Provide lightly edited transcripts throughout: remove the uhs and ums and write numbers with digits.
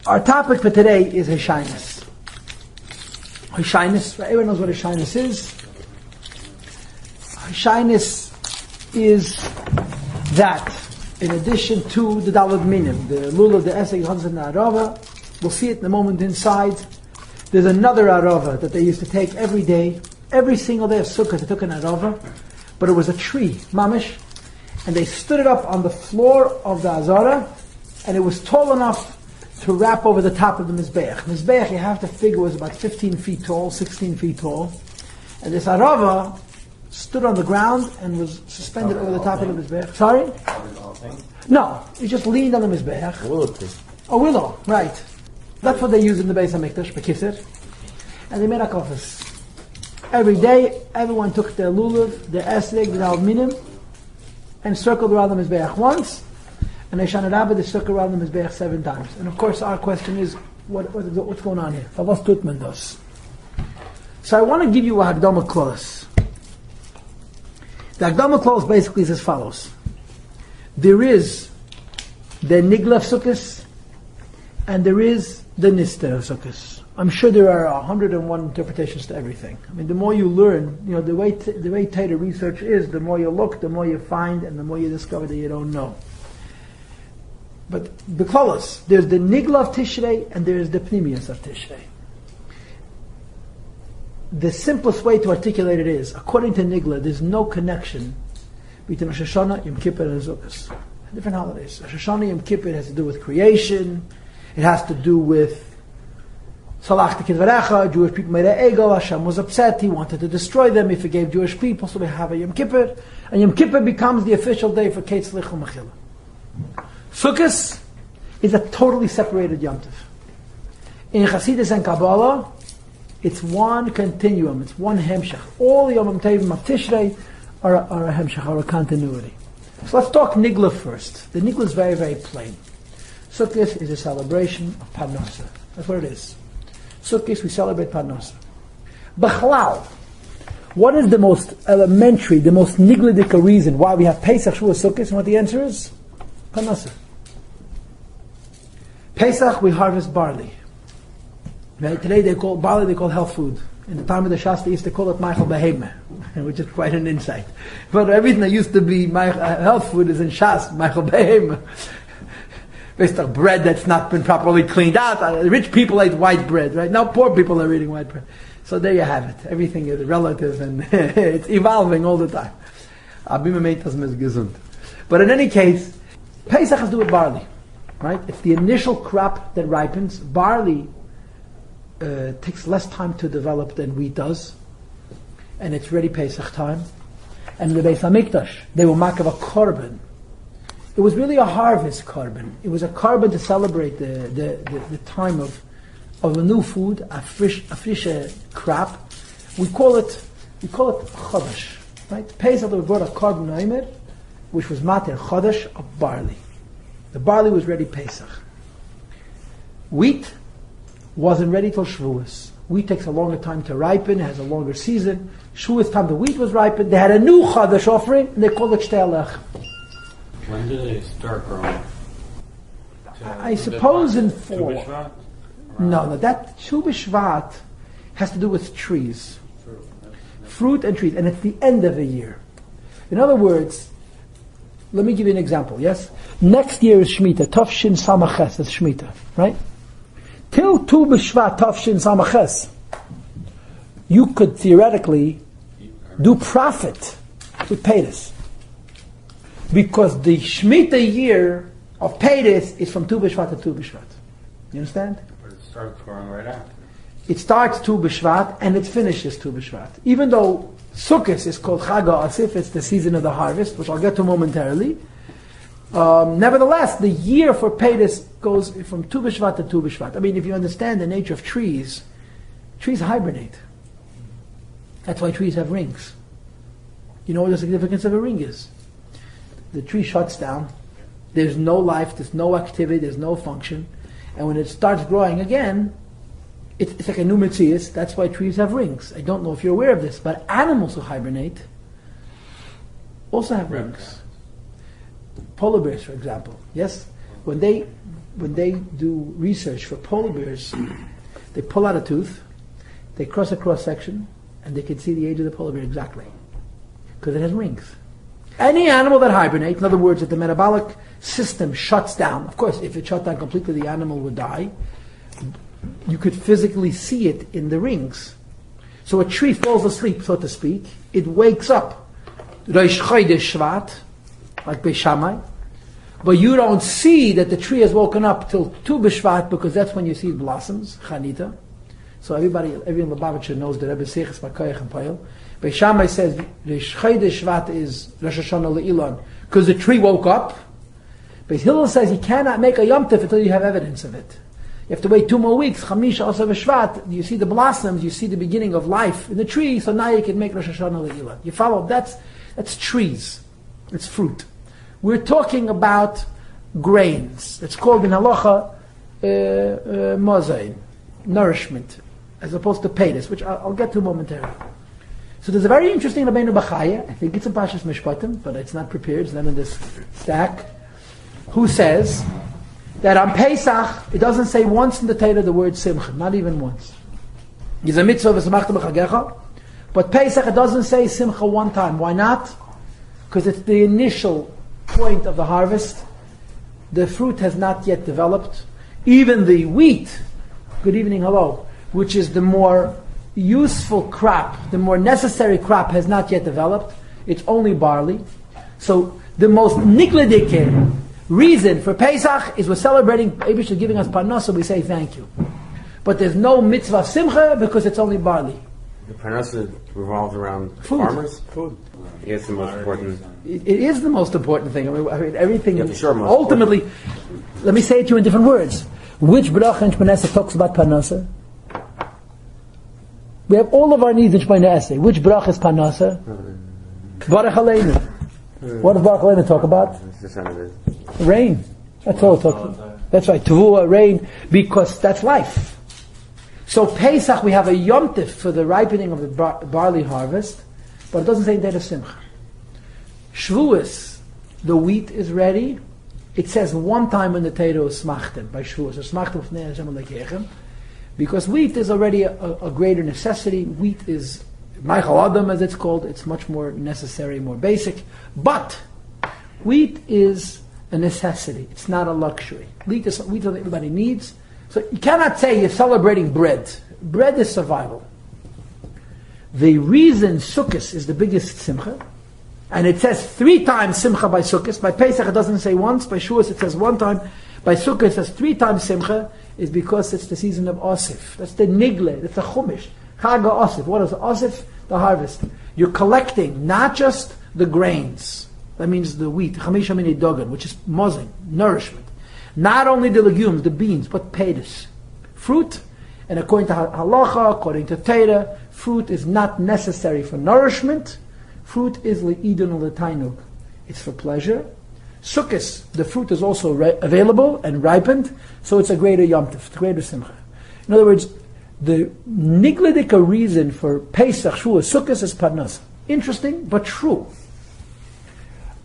Our topic for today is Hishynus. Hishynus, everyone knows what Hishynus is. Hishynus is that, in addition to the Dalad Minim, the Lulav, the Esek, Hansa, and the Arava, we'll see it in a moment inside. There's another Arava that they used to take every day, every single day of Sukkot, they took an Arava, but it was a tree, mamish, and they stood it up on the floor of the Azara, and it was tall enough to wrap over the top of the Mizbeach. Mizbeach, you have to figure, was about 15 feet tall, 16 feet tall, and this Arava stood on the ground and was suspended over the top of the Mizbeach. Sorry? No, it just leaned on the Mizbeach. A willow, right. That's what they use in the Beis Hamikdash, Bekisser. And they made a kofis. Every day, everyone took their lulav, their esrog, their alminim, and circled around the Mizbeach once, and they Shana Rabbah, they circled around the Mizbeach 7 times. And of course, our question is, what's going on here? Was tut man das? So I want to give you a Hagdama clause. The Hagdama clause basically is as follows. There is the Nigla of Sukkos, and there is the Nister of Sukkos. I'm sure there are 101 interpretations to everything. I mean, the more you learn, the way Torah research is, the more you look, the more you find, and the more you discover that you don't know. But B'Klolos, there's the Nigla of Tishrei, and there's the Pnimius of Tishrei. The simplest way to articulate it is, according to Nigla, there's no connection between Rosh Hashanah, Yom Kippur, and Sukkot. Different holidays. Rosh Hashanah, Yom Kippur has to do with creation. It has to do with Salachti Kidvarecha, Jewish people made an ego, Hashem was upset, He wanted to destroy them, He forgave Jewish people, so we have a Yom Kippur. And Yom Kippur becomes the official day for Keit Slicha Mechila. Sukkot is a totally separated Yom Tov. In Chassidus and Kabbalah, it's one continuum, it's one hemshech. All the Yom Tovim of Tishrei are a hemshech, are a continuity. So let's talk Nigla first. The Nigla is very, very plain. Sukkot is a celebration of Parnasa. That's what it is. Sukkot, we celebrate Parnasa. B'chalal, what is the most elementary, the most nigladic reason why we have Pesach, Shavuos, Sukkot? And what the answer is? Parnasa. Pesach, we harvest barley. Right? Today they call barley, they call health food. In the time of the Shas, they used to call it Michael Behema, which is quite an insight. But everything that used to be health food is in Shas, Michael Behema. Based on bread that's not been properly cleaned out. Rich people ate white bread, right? Now poor people are eating white bread. So there you have it. Everything is relative and it's evolving all the time. But in any case, Pesach has to do with barley, right? It's the initial crop that ripens. Barley takes less time to develop than wheat does, and it's ready Pesach time. And the Beis Hamikdash, they will make a korban. It was really a harvest korban. It was a korban to celebrate the time of a new food, a fresh crop. We call it chodesh, right? Pesach, we brought a korban noimer, which was mater chodesh of barley. The barley was ready Pesach. Wheat wasn't ready till Shavuos. Wheat takes a longer time to ripen, it has a longer season. Shavuos time the wheat was ripened. They had a new chodesh offering, and they called it Shtei Alech. When did they start growing? I suppose in 4. Tu B'Shvat? No, that Tu B'Shvat has to do with trees. Fruit and trees, and it's the end of a year. In other words, let me give you an example, yes? Next year is Shemitah, Tafshin Samaches is Shemitah, right? Till Tu B'Shvat, Tafshin Samaches, you could theoretically do profit with Peiros. Because the Shemitah year of Peiros is from Tu B'Shvat to Tu B'Shvat. You understand? But it starts growing right after. It starts Tu B'Shvat and it finishes Tu B'Shvat. Even though Sukkot is called Chag HaAsif, it's the season of the harvest, which I'll get to momentarily. Nevertheless, the year for Peiros goes from Tu B'Shvat to Tu B'Shvat. I mean, if you understand the nature of trees hibernate. That's why trees have rings. You know what the significance of a ring is? The tree shuts down. There's no life, there's no activity, there's no function. And when it starts growing again, it's like a new Metzius. That's why trees have rings. I don't know if you're aware of this, but animals who hibernate also have rings. Polar bears, for example. Yes? When they do research for polar bears, they pull out a tooth, they cross a cross section, and they can see the age of the polar bear exactly, because it has rings. Any animal that hibernates, in other words, if the metabolic system shuts down, of course, if it shut down completely, the animal would die. You could physically see it in the rings. So a tree falls asleep, so to speak. It wakes up, Rosh Chodesh Shvat, like Beis Shammai, but you don't see that the tree has woken up till Tu B'Shvat, because that's when you see it blossoms, Chanita. So every Lubavitcher knows the Rebbe Seiches Makoyach and Payel. Beis Shammai says Rosh Chodesh Shvat is Rosh Hashanah Le'ilan, because the tree woke up. Beis Hillel says you cannot make a Yom Tov until you have evidence of it. You have to wait 2 more weeks, Chamisha also Shvat, you see the blossoms, you see the beginning of life in the tree, so now you can make Rosh Hashanah Le'ilan. You follow? That's trees. It's fruit. We're talking about grains. It's called in halacha mozain, nourishment, as opposed to peiros, which I'll get to momentarily. So there's a very interesting Rabbeinu Bachaya, I think it's in Pashas Mishpatim, but it's not prepared, it's not in this stack, who says that on Pesach, it doesn't say once in the Torah the word simcha, not even once. It's a mitzvah v'samachta b'chagecha, but Pesach it doesn't say simcha one time. Why not? Because it's the initial point of the harvest. The fruit has not yet developed. Even the wheat, good evening, hello, which is the more useful crop, the more necessary crop, has not yet developed. It's only barley. So the most nigledike reason for Pesach is we're celebrating Eibush giving us parnasa, so we say thank you. But there's no mitzvah simcha because it's only barley. The parnasa revolves around food. Farmers? Food. It's the most important. It is the most important thing. I mean everything. Yeah, sure, ultimately, let me say it to you in different words. Which bracha in Shmoneh Esrei talks about parnasa? We have all of our needs in Shmoneh Esrei. Which bracha is parnasa? Baruch Aleinu. What does Baruch Aleinu talk about? Rain. That's all it talks about. That's right. Tevuah, rain, because that's life. So Pesach, we have a Yom Tif for the ripening of the barley harvest, but it doesn't say Day of Simcha. Shavuos, the wheat is ready. It says one time in the Torah is smachtem, by Shavuos, smachtem v'nei Hashem aleichem, because wheat is already a greater necessity. Wheat is Michael Adam, as it's called. It's much more necessary, more basic. But wheat is a necessity. It's not a luxury. Wheat is something everybody needs. So you cannot say you're celebrating bread. Bread is survival. The reason Sukkot is the biggest simcha, and it says 3 times simcha by Sukkot. By Pesach it doesn't say once. By Shavuos it says 1 time. By Sukkot it says 3 times simcha, is because it's the season of Osif. That's the Nigle. That's the Chumash. Chag Osif. What is Osif? The harvest. You're collecting not just the grains. That means the wheat. Chamisha mini dogan, which is mozin, nourishment. Not only the legumes, the beans, but peiros, fruit. And according to halacha, according to Torah, fruit is not necessary for nourishment. Fruit is le'idun le'tainug. It's for pleasure. Sukkos, the fruit is also available and ripened, so it's a greater Yom Tov, greater Simcha. In other words, the nigledika reason for Pesach, Shavuos, Sukkos is parnasa. Interesting, but true.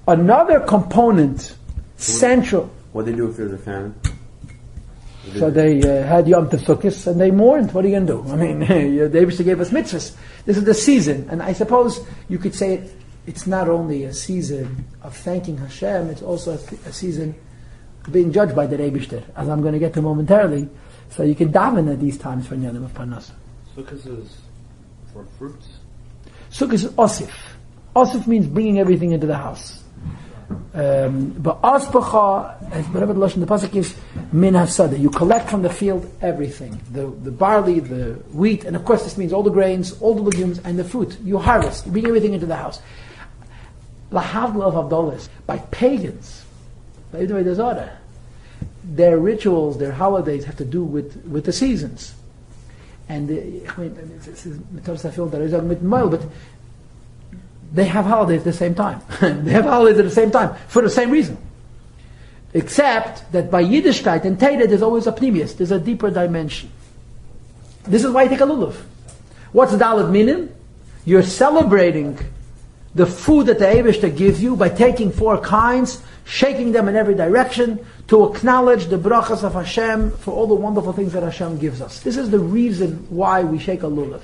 Another component, central. What they do if there's a famine? So they had Yom Tov Sukkos and they mourned. What are you going to do? I mean, they gave us mitzvahs. This is the season, and I suppose you could say it's not only a season of thanking Hashem; it's also a season of being judged by the Rebbe, as I'm going to get to momentarily. So you can daven at these times for Yanim of Parnasa. Sukkot is for fruits. Sukkot is osif. Osif means bringing everything into the house. But aspacha, as whatever the lashon the pasuk is, min hasada. You collect from the field everything: the barley, the wheat, and of course this means all the grains, all the legumes, and the fruit. You harvest, you bring everything into the house. Lahavdil of Havdalas, by pagans, by the Zara, their rituals, their holidays have to do with the seasons. And this is but they have holidays at the same time. They have holidays at the same time for the same reason. Except that by Yiddishkeit and Torah there's always a pnimius, there's a deeper dimension. This is why you take a lulav. What's Dalet Minim? You're celebrating the food that the Eibishter gives you by taking 4 kinds, shaking them in every direction, to acknowledge the brachas of Hashem for all the wonderful things that Hashem gives us. This is the reason why we shake a lulav.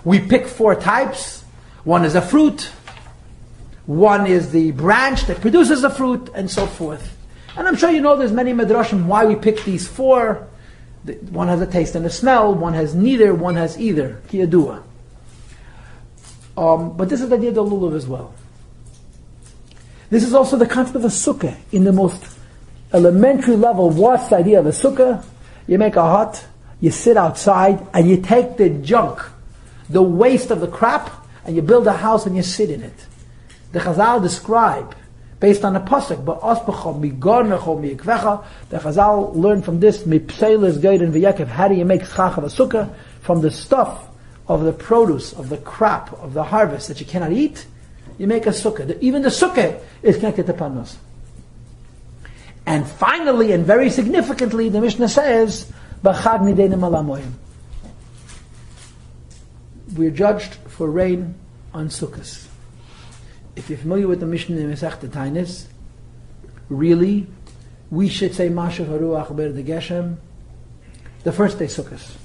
We pick 4 types. One is a fruit, one is the branch that produces the fruit, and so forth. And I'm sure you know there's many medrashim why we pick these 4. One has a taste and a smell, one has neither, one has either. Ki yadua. But this is the idea of the lulav as well. This is also the concept of a sukkah. In the most elementary level, what's the idea of a sukkah? You make a hut, you sit outside, and you take the junk, the waste of the crap, and you build a house and you sit in it. The Chazal describe, based on the pasuk, the Chazal learned from this, how do you make schach of a sukkah? From the stuff of the produce, of the crop, of the harvest that you cannot eat, you make a sukkah. Even the sukkah is connected to panos. And finally, and very significantly, the Mishnah says, we're judged for rain on sukkahs. If you're familiar with the Mishnah in Masechta Tainis, really, we should say Mashav Haruach Ber de Geshem the first day sukkahs.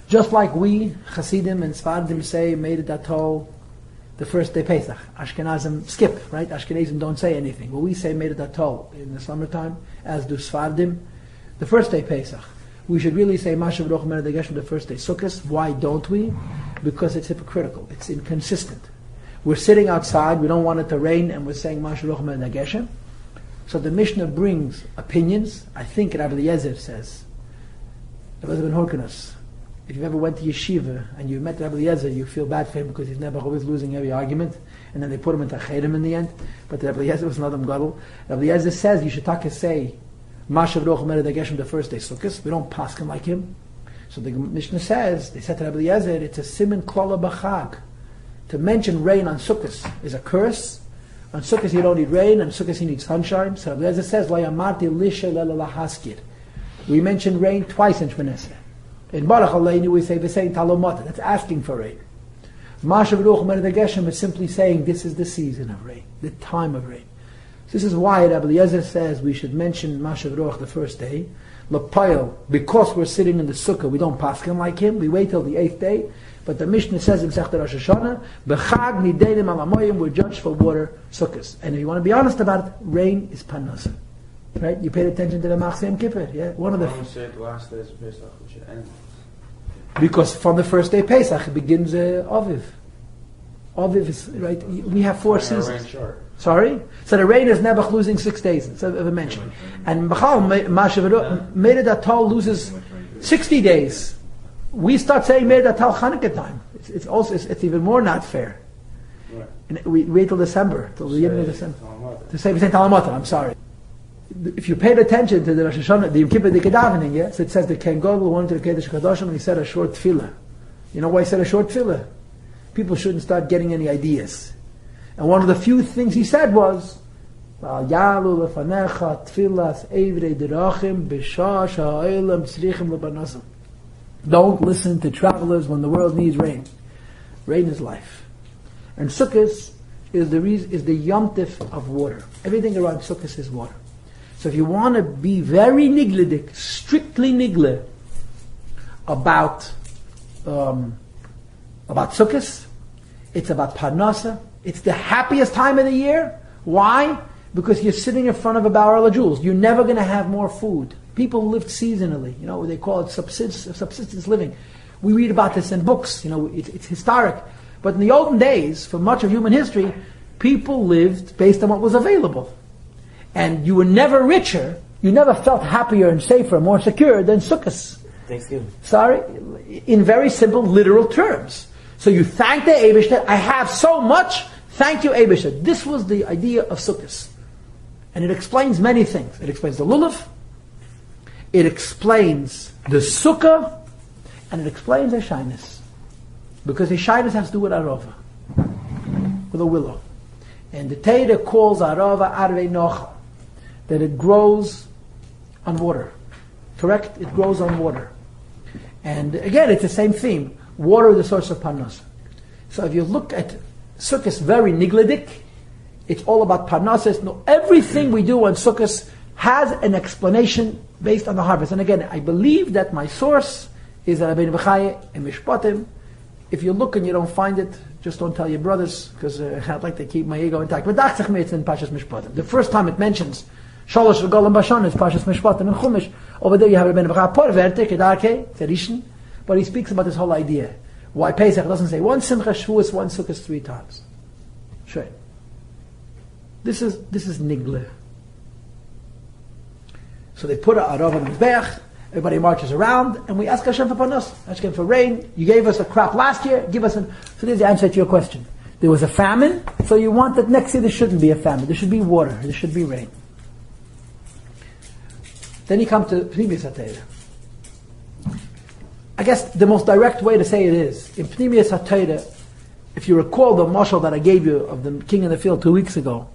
Just like we, Hasidim and Sfardim, say Meir Datol the first day Pesach. Ashkenazim skip, right? Ashkenazim don't say anything. But we say Meir Datol in the summertime, as do Sfardim, the first day Pesach. We should really say Mashav Haruach Ber de Geshem the first day sukkahs. Why don't we? Because it's hypocritical. It's inconsistent. We're sitting outside, we don't want it to rain, and we're saying Mashav Haruach Ber de Geshem. So the Mishnah brings opinions. I think Rabbi Eliezer says, Rabbi Ben Horkanus, if you've ever went to yeshiva and you met Rabbi Eliezer, you feel bad for him because he's never always losing every argument, and then they put him into Achei Temimim in the end. But Rabbi Eliezer was not a gadol. Rabbi Eliezer says you should say Mashav Haruach Ber de Geshem the first day sukkahs. We don't pass him like him. So the Mishnah says, they said to Rabbi Eliezer, it's a siman klala b'chag. To mention rain on sukkahs is a curse. On sukkahs you don't need rain, on sukkahs you need sunshine. So Rabbi Eliezer says, we mention rain twice in Shmoneh Esrei. In Baruch Aleinu we say V'sein Talomata. That's asking for rain. Mashav Haruach Ber de Geshem is simply saying this is the season of rain, the time of rain. So this is why Rabbi Eliezer says we should mention Mashav Haruach the first day. L'payel, because we're sitting in the sukkah, we don't pass him like him. We wait till the 8th day. But the Mishnah says in Sechta Rosh Hashanah, B'chag nideinim al hamoyim, we're judged for water sukkahs. And if you want to be honest about it, rain is panos. Right? You paid attention to the Machzim Kippur, yeah? One of the say the last days of Pesach, we should end. Because from the first day Pesach it begins Aviv. Aviv is right. We have 4 seasons. Sorry, so the rain is never losing 6 days. It's ever mentioned. And Machon Meir Datol loses 60 days. We start saying Meir Datol Chanukah time. It's even more not fair. Right. And we wait till December, till the beginning of December. To say V'sein Talamata. I'm sorry. If you paid attention to the Rosh Hashanah, the Yom Kippur Dikadavening, yeah, so it says the Ken Gadol went to the Kedesh Kadoshim and he said a short tefillah. You know why he said a short tefillah? People shouldn't start getting any ideas. And one of the few things he said was, don't listen to travelers when the world needs rain. Rain is life. And Sukkot is the Yom Tif of water. Everything around Sukkot is water. So if you want to be very nigledik, strictly nigle about Sukkot, it's about Parnasa. It's the happiest time of the year. Why? Because you're sitting in front of a barrel of jewels. You're never going to have more food. People lived seasonally. You know, they call it subsistence living. We read about this in books. You know, it's historic. But in the olden days, for much of human history, people lived based on what was available. And you were never richer, you never felt happier and safer, more secure than Sukkot. Thanksgiving. Sorry? In very simple, literal terms. So you thank the Eibishter, I have so much, thank you Eibishter. This was the idea of Sukkot. And it explains many things. It explains the lulav, it explains the sukkah, and it explains the shyness. Because the shyness has to do with arava, with a willow. And the Torah calls arava arvei nocha, that it grows on water. Correct? It grows on water. And again, it's the same theme. Water is the source of parnasa. So if you look at Sukkot is very nigladik. It's all about parnassus. No, everything we do on Sukkot has an explanation based on the harvest. And again, I believe that my source is Rabbi Yossi and Mishpatim. If you look and you don't find it, just don't tell your brothers, because I'd like to keep my ego intact. But it's in Pashas Mishpatim. The first time it mentions Shalosh Regalim Bashan is Pashas Mishpatim and Chumash. Over there you have Rabbi Yossi Paltiel, Kedarke, Zerishin, but he speaks about this whole idea. Why Pesach doesn't say one Simcha Shavuos, one Sukkot 3 times. Sure. This is Nigle. So they put a Arav on the Mizbeach, everybody marches around, and we ask Hashem for panos, ask Hashem for rain. You gave us a crop last year, give us an... So there's the answer to your question. There was a famine, so you want that next year there shouldn't be a famine. There should be water, there should be rain. Then you come to Pnimius HaTorah. I guess the most direct way to say it is, in Pnimius HaTorah, if you recall the mashal that I gave you of the king in the field 2 weeks ago,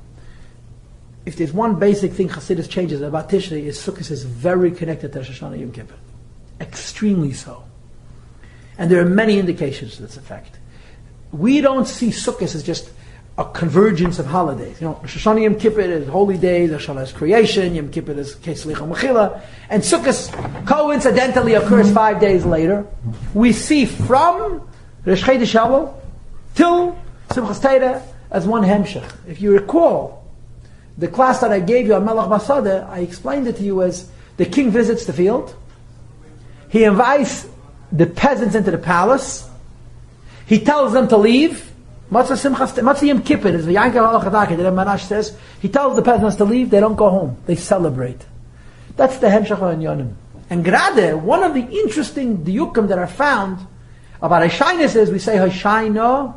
if there's one basic thing Chassidus changes about Tishrei, is Sukkot is very connected to Rosh Hashanah Yom Kippur. Extremely so. And there are many indications to this effect. We don't see Sukkot as just a convergence of holidays. You know, Rosh Hashanah Yom Kippur is holy days, Rosh Hashanah is creation, Yom Kippur is Keslicha Mechila, and Sukkot coincidentally occurs 5 days later. We see from Rosh Chodesh Elul till Simchas Torah as one hemshech. If you recall, the class that I gave you on Melech Basada, I explained it to you as the king visits the field, he invites the peasants into the palace, he tells them to leave. Matzah Yom Kippur is the Yankel Al-Chadaki, the Manash says, he tells the peasants to leave, they don't go home, they celebrate. That's the Hemshech HaYonim. And Grade, one of the interesting diyukim that are found about Hashainis is, we say Hashaino,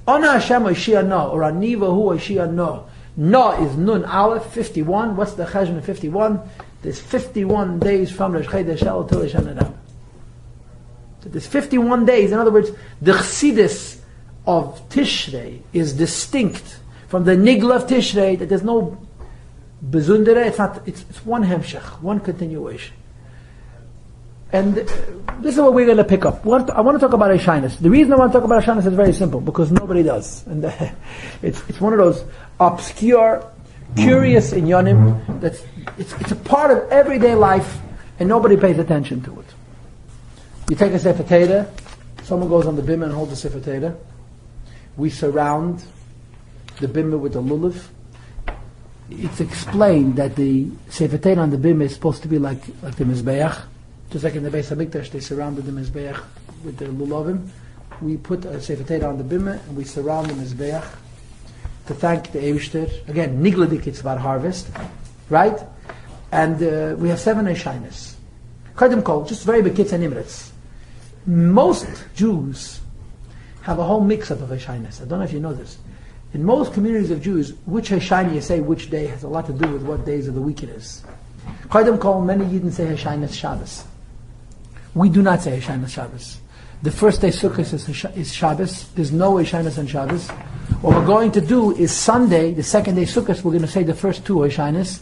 Ona Hashem Hashiano, or Aniva Hu Hashiano. No is Nun Aleph, 51. What's the Cheshbon of 51? There's 51 days from Rosh Chodesh Elul till Hoshana Rabbah. So there's 51 days. In other words, the Chassidus of Tishrei is distinct from the Nigla of Tishrei, that there's no Bezundere, it's one Hemshech, one continuation. And this is what we're going to pick up. I want to talk about Hashainis. The reason I want to talk about Hashainis is very simple, because nobody does. And it's one of those obscure, curious inyanim that's it's a part of everyday life, and nobody pays attention to it. You take a Sefer Torah, someone goes on the bimah and holds a Sefer Torah. We surround the bimah with a lulav. It's explained that the Sefer Torah on the bimah is supposed to be like the Mizbeach. Just like in the Beis Hamikdash, they surrounded the Mizbeach with their lulavim. We put a Sefer Torah on the bimah and we surround the Mizbeach to thank the Eibishter. Again, Nigladik, it's about harvest, right? And we have 7 Hashainis. Kadim Kol, just very bekitz and imretz. Most Jews have a whole mix-up of Hashainis. I don't know if you know this. In most communities of Jews, which Hashainis you say which day has a lot to do with what days of the week it is. Kadim Kol, many Yidden say Hashainis Shabbos. We do not say Hashainis Shabbos. The first day Sukkot is Shabbos. There's no Hashainis on Shabbos. What we're going to do is Sunday, the second day Sukkot, we're going to say the first 2 Hashainis.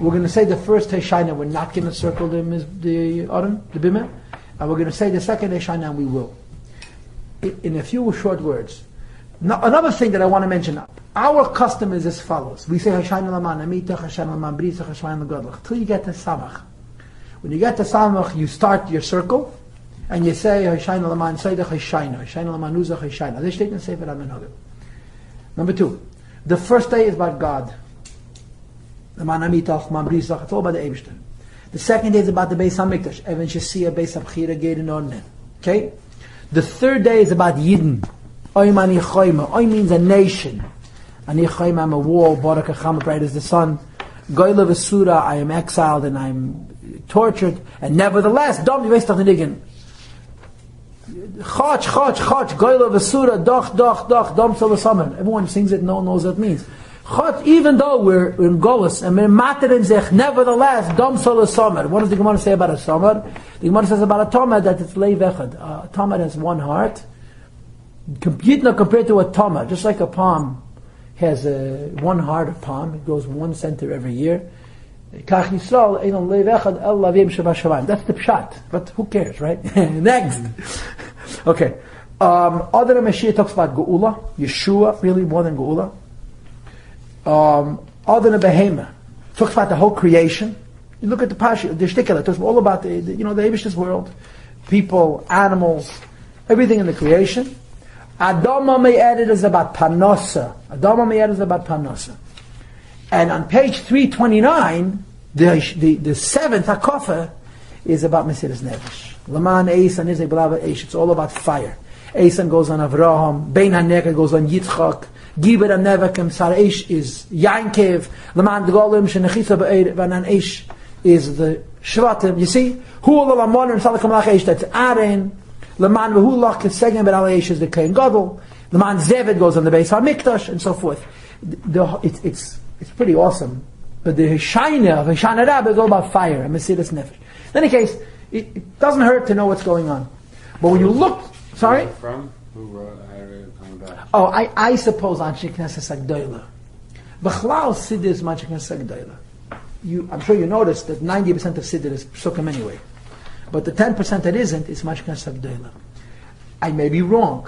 We're going to say the first Hashainis, we're not going to circle the Aron, the Bimah. And we're going to say the second Hashainis, and we will. In a few short words. Now, another thing that I want to mention, our custom is as follows. We say Hashainis Laman, Amitach, Hashainis Laman, Brisach, Hashainis Lagodlach, till you get to Samach. When you get to Samach, you start your circle, and you say Hashainis Laman, Seidach Hashainis, Hashainis Laman, Nuzach Hashainis. This statement is Sefer HaMenhagim. Number 2, the first day is about God. Laman Amitach, Man Brisach, it's all about the Eibishter. The second day is about the Beis Hamikdash, Even Shesiya, Beis Abchira, Geit and Ornen. Okay? The third day is about Yidden. Oim Ani Choyma. Oim means a nation. Ani Choyma, I'm a wall. Barak HaChama, bright as the sun. Goyla Vesura, I am exiled and I'm tortured. And nevertheless, Dom Yivestach Nigin. Chach, Goyla Vesura, Doch, Dom Solasamer. Everyone sings it, no one knows what it means. Chach, even though we're in Golas and we're matter in Zech, nevertheless, Dom Solasamer. What does the Gemara say about a Samar? The Gemara says about a Tamar that it's Lei Vechad. A Tamar has one heart. Yidna compared to a Tamar, just like a palm has one heart of palm, it grows 1 center every year. Kach Yisrael, Einon Lei Vechad, El Lavim Shabbat Shamayim. That's the pshat, but who cares, right? Next. Okay. Other than Mashiach talks about Geula, Yeshua, really more than Geula. Other than Behema, talks about the whole creation. You look at the Pasha, the Shtikela, it talks all about the Eibish's world, people, animals, everything in the creation. Adama Me'edet is about Panosa. Adama Me'edet is about Panosa. And on page 329, the seventh Hakofa is about Mesiras Nefesh. Laman Eisan is a Blava Eish. It's all about fire. Eisan goes on Avraham. Bein HaNeka goes on Yitzchak. Giber HaNevakim. Sar Eish is Yankev. Laman Golim Shenechitza Be'er Vanan Eish is the Shvatim. You see? Hu Laman and Salakam Lach Eish. That's Aaron. Laman Vehulach Kesegem Ben Eish is the Kohen Gadol. Laman Zevid goes on the Beis HaMikdash and so forth. It's pretty awesome. But the Hishayna of Hishayna Rabbah is all about fire and Mesiras Nefesh. In any case, it doesn't hurt to know what's going on. But when you look, sorry? From? Who wrote coming back? Oh, I suppose Anshe Knesset Agdoila. B'chlal Siddur is Anshe Knesset Agdoila. I'm sure you noticed that 90% of Siddur is Psukim anyway. But the 10% that isn't is Anshe Knesset Agdoila. I may be wrong,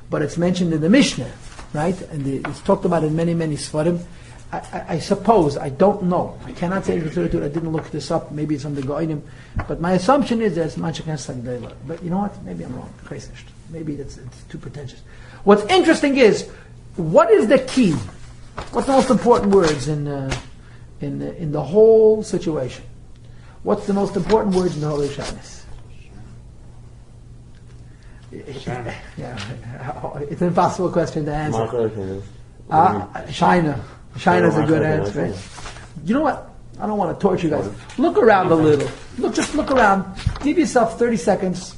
but it's mentioned in the Mishnah, right? And it's talked about in many, many Sfarim. I suppose, I don't know. I cannot say it. I didn't look this up. Maybe it's on the Goinim. But my assumption is there's Manchak Sagdela. But you know what? Maybe I'm wrong. Maybe it's too pretentious. What's interesting is, what is the key? What's the most important words in the whole situation? What's the most important words in the whole Shabbos? Yeah, it's an impossible question to answer. Shina. Shina is a good answer, right? You know what? I don't want to torture you guys. Look around a little. Just look around. Give yourself 30 seconds.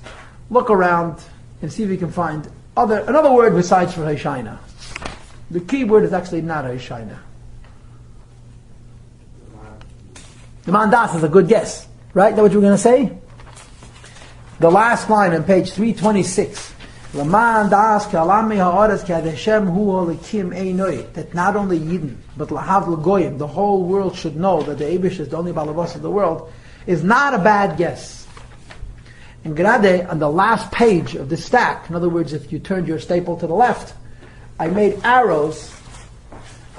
Look around and see if you can find another word besides for Shina. The key word is actually not Shina. The Mandas is a good guess, right? Is that what you were going to say? The last line on page 326. That not only Yidden, but Lahav L'Goyim, the whole world should know that the Eibush is the only Balabas of the world, is not a bad guess. And Grade, on the last page of the stack, in other words, if you turned your staple to the left, I made arrows.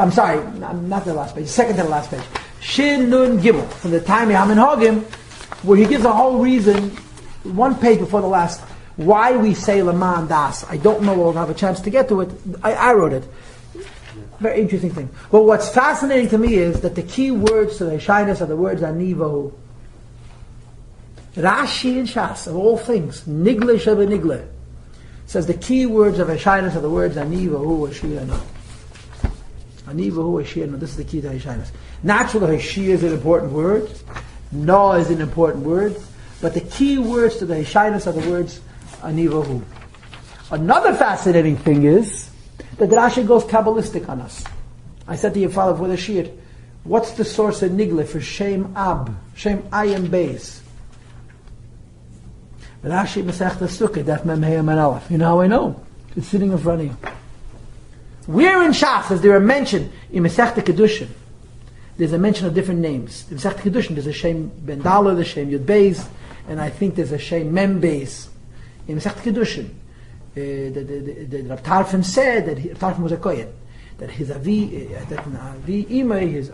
I'm sorry, not the last page, second to the last page. Shin Nun Gimel, from the time Yamin Hogim, where he gives a whole reason, one page before the last, why we say Laman Das. I don't know, we'll have a chance to get to it. I wrote it. Very interesting thing. But what's fascinating to me is that the key words to the shyness are the words Anivahu. Rashi and Shas, of all things, Nigle Sheva Nigle, says the key words of shyness are the words Anivahu Ashiyana. Anivahu Ashiyana. This is the key to shyness. Naturally, Hashi is an important word. No is an important word. But the key words to the shyness are the words Anivahu. Another fascinating thing is that Rashi goes Kabbalistic on us. I said to your father before the Shir, what's the source of Nigle for Shem Ab, Shem Ayin Beis? Rashi Masechta Sukkah, Daf Mem Hey Amar Aleph. You know how I know? It's sitting in front of you. Where in Shas is there a mention in Masechta Kedushin? There's a mention of different names. In Masechta Kedushin, there's a Shem Ben Dala, there's Shem Yud Beis, and I think there's a Shem Mem Beis. In Masechet Kedushin, the Rav Tarfon said that Rav Tarfon was a Kohen, that his Avi Imai,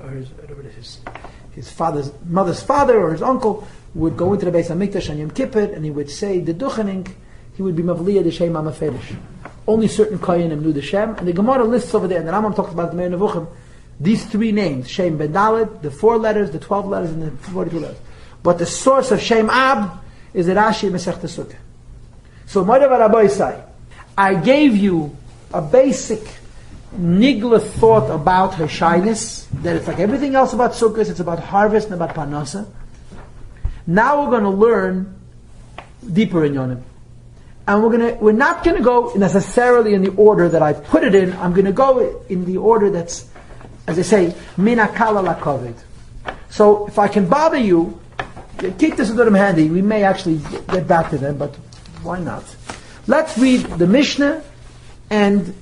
his mother's father or his uncle would go into the Beis HaMikdash on Yom Kippur and he would say the Duchening, he would be Mavliya the Shem HaMafedish. Only certain Kohenim knew the Shem, and the Gemara lists over there, and the Rambam talks about the Meir Nevuchim, these three names, Shem Ben Daled, the 4 letters, the 12 letters, and the 42 letters. But the source of Shem Ab is the Rashi Masechta Sukkah. So, I gave you a basic nigla thought about her shyness, that it's like everything else about Sukkot, it's about harvest and about Parnasa. Now we're going to learn deeper in Yonim. And we're not going to go necessarily in the order that I put it in. I'm going to go in the order that's, as I say, mina kala la kovid. So if I can bother you, keep this a little handy. We may actually get back to them, but why not? Let's read the Mishnah and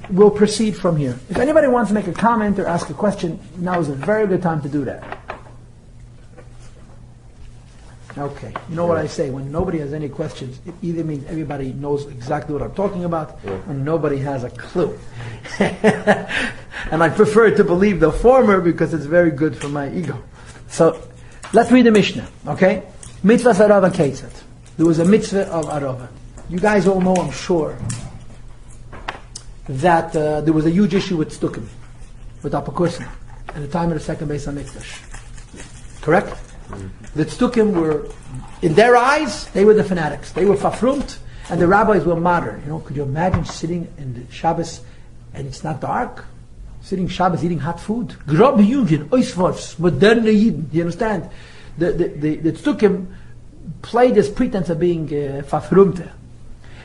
we'll proceed from here. If anybody wants to make a comment or ask a question, now is a very good time to do that. Okay. You know what I say? When nobody has any questions, it either means everybody knows exactly what I'm talking about, or nobody has a clue. And I prefer to believe the former because it's very good for my ego. So, let's read the Mishnah, okay? Mitzvah Arava Ketzat. There was a mitzvah of Arava. You guys all know, I'm sure, that there was a huge issue with Stukim, with Apakursim, at the time of the second Beis HaMikdash. Correct? The Tzdukim were, in their eyes, they were the fanatics. They were fafrumt, and the rabbis were modern. Could you imagine sitting in the Shabbos and it's not dark? Sitting Shabbos eating hot food? Grobe Jugend, Oisvors, moderne Yidden. Do you understand? The Tzdukim played this pretense of being fafrumte.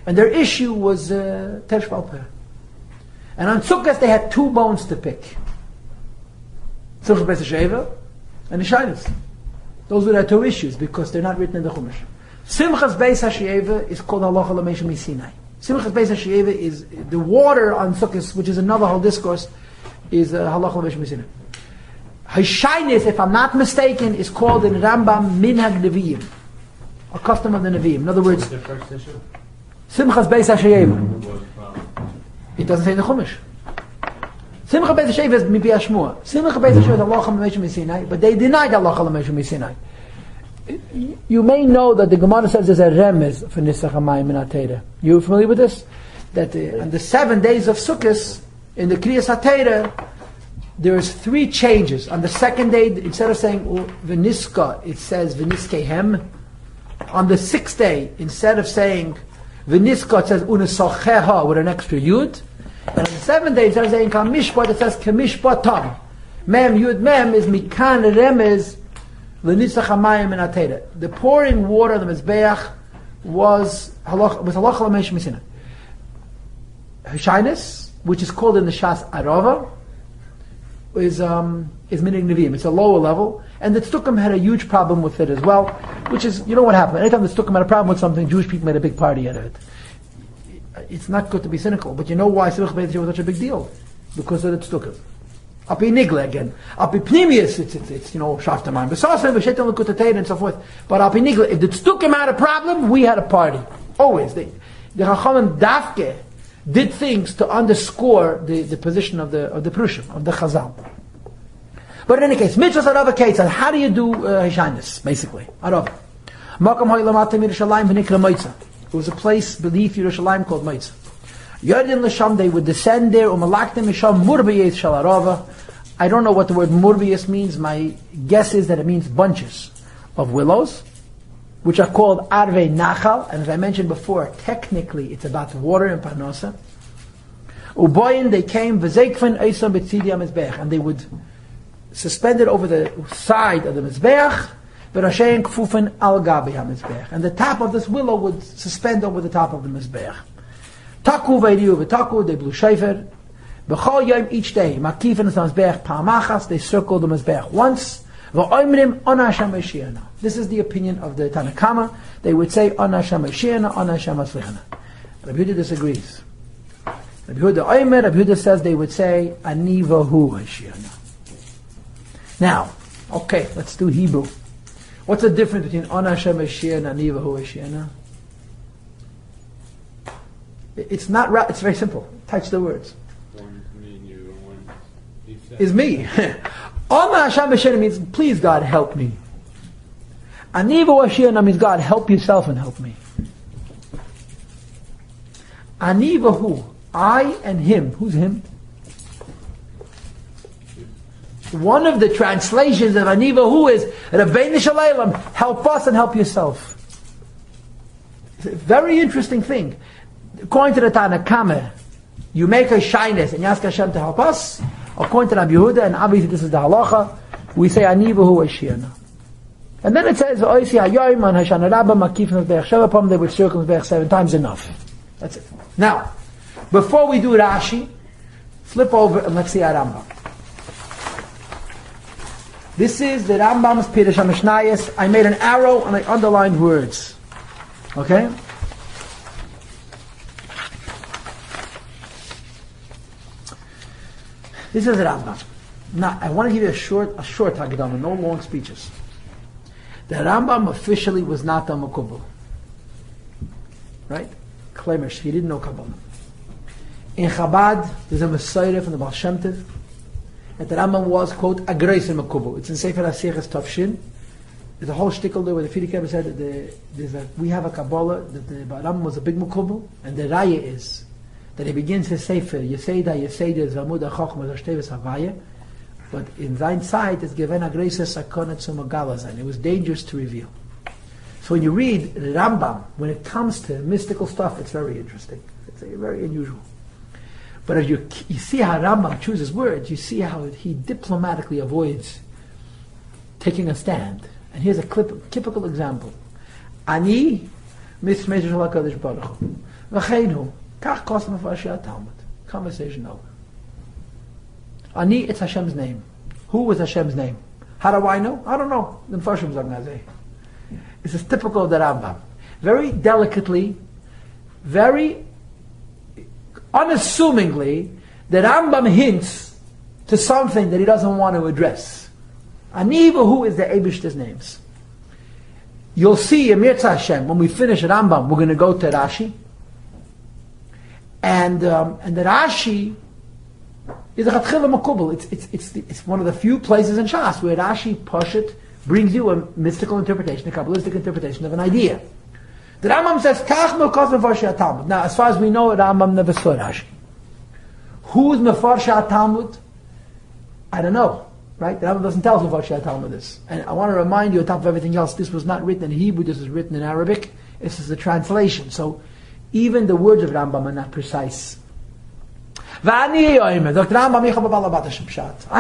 And their issue was Tershvalper. And on Tzukkas they had two bones to pick. Tzukkas Beis Sheva and the Shainis. Those were their two issues because they're not written in the Chumash. Simchas Beis HaSheva is called Halacha L'Meisha Misinai. Simchas Beis HaSheva is the water on Sukkot, which is another whole discourse, is Halacha L'Meisha Misinai. Hashainis, if I'm not mistaken, is called in Rambam Minhag Nevi'im, a custom of the Nevi'im. In other words, The first issue? Simchas Beis HaSheva. It doesn't say in the Chumash. Simcha Beis HaSheva is Mipi HaShmua. Simcha Beis HaSheva is Halacha L'Meisha Misinai, but they denied Halacha L'Meisha Misinai. You may know that the Gemara says there's a remez for Nisach HaMayim in HaTeirah. You familiar with this? That on the 7 days of Sukkot, in the Kriyas HaTeirah, there's 3 changes. On the second day, instead of saying V'niska, it says V'niskehem. On the 6th day, instead of saying V'niska, it says Unesocheha with an extra yud. And on the 7th day, instead of saying Kamishpat, it says Kamishpatam. Mem, Yud, Mem is Mikan Remez L'Nisach HaMayim in HaTeirah. The pouring water of the Mizbeach was Halacha L'Meisha Misinai. Hashainis, which is called in the Shas Arava, is Minig Nevi'im. It's a lower level. And the Tzdukim had a huge problem with it as well, which is, you know what happened? Anytime the Tzdukim had a problem with something, Jewish people made a big party out of it. It's not good to be cynical, but you know why Simchas Beis HaSheva was such a big deal? Because of the Tzdukim. Api Nigle again. Api Pnimius, it's Shaftaman. Besasim, Veshetem L'Kutatayr, and so forth. But Api Nigle, if the Tzdukim had a problem, we had a party. Always. The Chachamim Dafke did things to underscore the position of the Prushim, of the Chazal. But in any case, Mitzvahs Arava Ketzad, how do you do Hashainis, basically? Arava. Makam Ha'ilamatim Yerushalayim V'nikra Moitza. It was a place beneath Yerushalayim called Moitza. Yodin L'Sham, they would descend there, Umalaktim Misham Murbiyes Shal Arava. I don't know what the word Murbiyes means. My guess is that it means bunches of willows, which are called Arvei Nachal, and as I mentioned before, technically it's about water in Parnasa. Uboyin, they came, V'zeikfen Eisam B'tzidi HaMizbeach, and they would suspend it over the side of the Mizbeach, V'rashein Kfufen Al Gabi HaMizbeach, and the top of this willow would suspend over the top of the Mizbeach. Taku V'ediyu V'taku, they blew Shayfer, B'chol Yom, each day, Makifin Es HaMizbeach Pa'amachas, they circled the Mizbeach once, V'oimrim Ona Hashem Mashiach. This is the opinion of the Tanakama. They would say Ona Hashem Mashiach, Ona Hashem Maslichana. Rabbi Yehuda disagrees. Rabbi Yehuda says they would say Ani Vahu Hashiach. Now, okay, let's do Hebrew. What's the difference between Ona Hashem Mashiach and Ani Vahu Hashiach? It's not right. It's very simple. Touch the words. One me and you, and one he said. Is me. Ona Hashem Mashiach means, please God, help me. Ani Vahu Hashiach means, God, help yourself and help me. Ani Vahu, I and him. Who's him? One of the translations of Ani Vahu is Rabbeinu Shalom, help us and help yourself. It's a very interesting thing. According to the Tanakama, you make a shyness and you ask Hashem to help us. According to Rabbi Yehuda, and obviously this is the halacha, we say Ani Vahu Hashiach. And then it says Oisi Hayoim and Hashana Rabba Makif Mizbeach Sheva Pam, they would circle Mizbeach 7 times, enough. That's it. Now, before we do Rashi, flip over and let's see our Rambam. This is the Rambam's Pirush HaMishnayos. I made an arrow and I underlined words. Okay? This is the Rambam. Now, I want to give you a short Haggadah, no long speeches. The Rambam officially was not a Makubal. Right? Klemish, he didn't know Kabbalah. In Chabad, there's a Messiah from the Baal Shem Tov, and the Rambam was, quote, a Greis in Makubal. It's in Sefer HaSichos Tafshin. There's a whole shtickle there where the Frierdiker Rebbe said that we have a Kabbalah, that the Rambam was a big Makubal, and the Raya is that he begins his Sefer, Yeseda, Zalmud HaChochma, Zashteves Havaya, but in sein side it's given a Greis Sakona zu Magalazan. It was dangerous to reveal. So when you read Rambam, when it comes to mystical stuff, it's very interesting. It's very unusual. But as you see how Rambam chooses words, you see how he diplomatically avoids taking a stand. And here's a typical example. Ani mismesh shel HaKadosh Baruch Hu. V'cheinu, kach kos mefarshei Talmud. Conversation over. Ani, it's Hashem's name. Who was Hashem's name? How do I know? I don't know. The Mfarshim sagen das. This is typical of the Rambam. Very delicately, very unassumingly, the Rambam hints to something that he doesn't want to address. Aniva, who is the Eibishter's names? You'll see in Mirza Hashem, when we finish Rambam, we're going to go to Rashi. And the Rashi is a Chatchila Makubal. It's one of the few places in Shas where Rashi Poshet brings you a mystical interpretation, a Kabbalistic interpretation of an idea. The Rambam says, Kach Melkos Mefarshei Talmud. Now, as far as we know, Rambam never saw Rashi. Who's Mefarshei Talmud? I don't know. Right? The Rambam doesn't tell us what Mefarshei Talmud is. And I want to remind you, on top of everything else, this was not written in Hebrew, this was written in Arabic. This is a translation. So, even the words of Rambam are not precise. I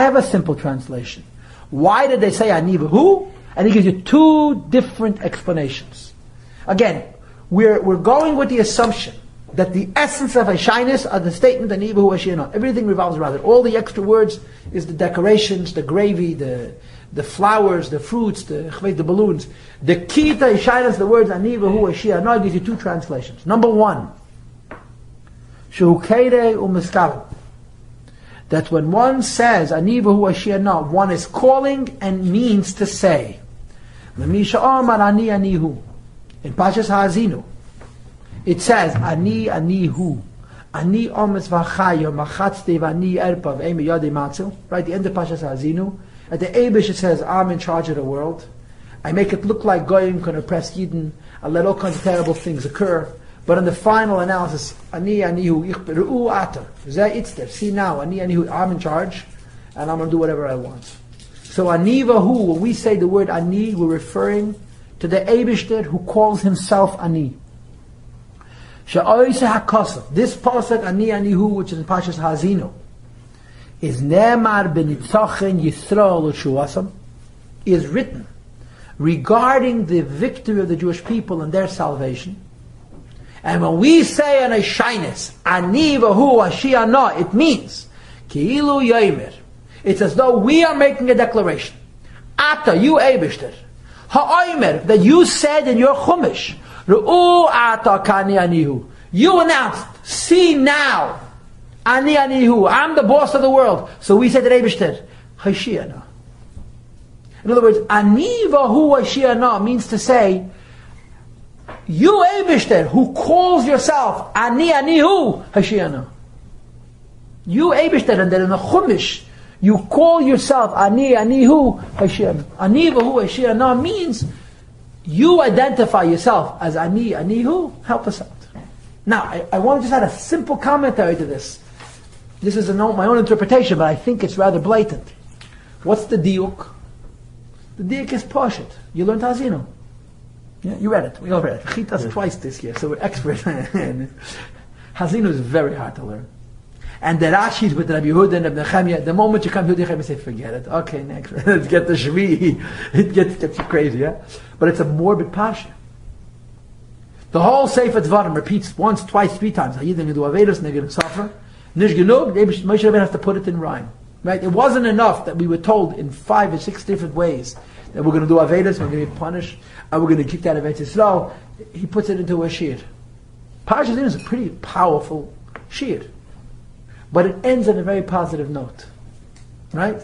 have a simple translation. Why did they say Aniva who? And he gives you two different explanations. Again, we're going with the assumption that the essence of a shyness are the statement Aniva who Ashiyana. Everything revolves around it. All the extra words is the decorations, the gravy, the flowers, the fruits, the balloons. The key to shyness, the words Aniva who Ashiyana, gives you two translations. Number one, Shukeire u'miskav. That when one says Aniva hu Ashiyana, one is calling and means to say. Lemisha Omar Ani Anihu. In Pashas Ha'azinu, it says Ani Anihu. Ani Omes V'chayo Machatzte V'ani Erpav Emi Yadi Matzu. Right, the end of Pashas Ha'azinu. At the Eibush it says, I'm in charge of the world. I make it look like Goyim can oppress Yidden. I let all kinds of terrible things occur. But in the final analysis, Ani Anihu, ich beru'u ata. See now, Ani Anihu, I'm in charge, and I'm going to do whatever I want. So Anivahu, when we say the word Ani, we're referring to the Eibishter who calls himself Ani. Sha'oise HaKosov, this pasuk Ani Anihu, which is in Pashas Ha'azinu, is Ne'emar b'nitzochen Yisrael u'shuasam, is written regarding the victory of the Jewish people and their salvation. And when we say on a shyness, Ani v'hu Ashiyana, it means Ki'ilu Yoimer. It's as though we are making a declaration. Ata, you Eibishter. Ha'oimer, that you said in your Chumash, Ru'u ata kani anihu. You announced, see now, Ani anihu, I'm the boss of the world. So we said to Eibishter, Hashiyana. In other words, Ani v'hu Ashiyana means to say, you Eibishter, who calls yourself Ani Anihu Hashiyana. You Eibishter, and then in the Chumash, you call yourself Ani Anihu Hashiyana. Ani Vahu Hashiyana means you identify yourself as Ani Anihu. Help us out. Now, I want to just add a simple commentary to this. This is my own interpretation, but I think it's rather blatant. What's the diuk? The diuk is Poshet. You learned Hazinu. Yeah, you read it. We all read it. Chitas twice this year, so we're experts. Hazinu is very hard to learn. And the Rashis with Rabbi Yehuda and Rabbi Nechemia, the moment you come to Nechemia, say, forget it. Okay, next. Let's get the Shvi. It gets you crazy, yeah? But it's a morbid pasha. The whole Sefer Dvarim repeats once, twice, three times. Hayidin Yedu Avedus, and they're going to suffer. Nish Genug, Moshe Rabbeinu has to put it in rhyme. Right? It wasn't enough that we were told in 5 or 6 different ways that we're going to do Avedus, we're going to be punished, and we're going to kick that Eretz Yisrael. He puts it into a shir. Parashat is a pretty powerful shir. But it ends on a very positive note. Right?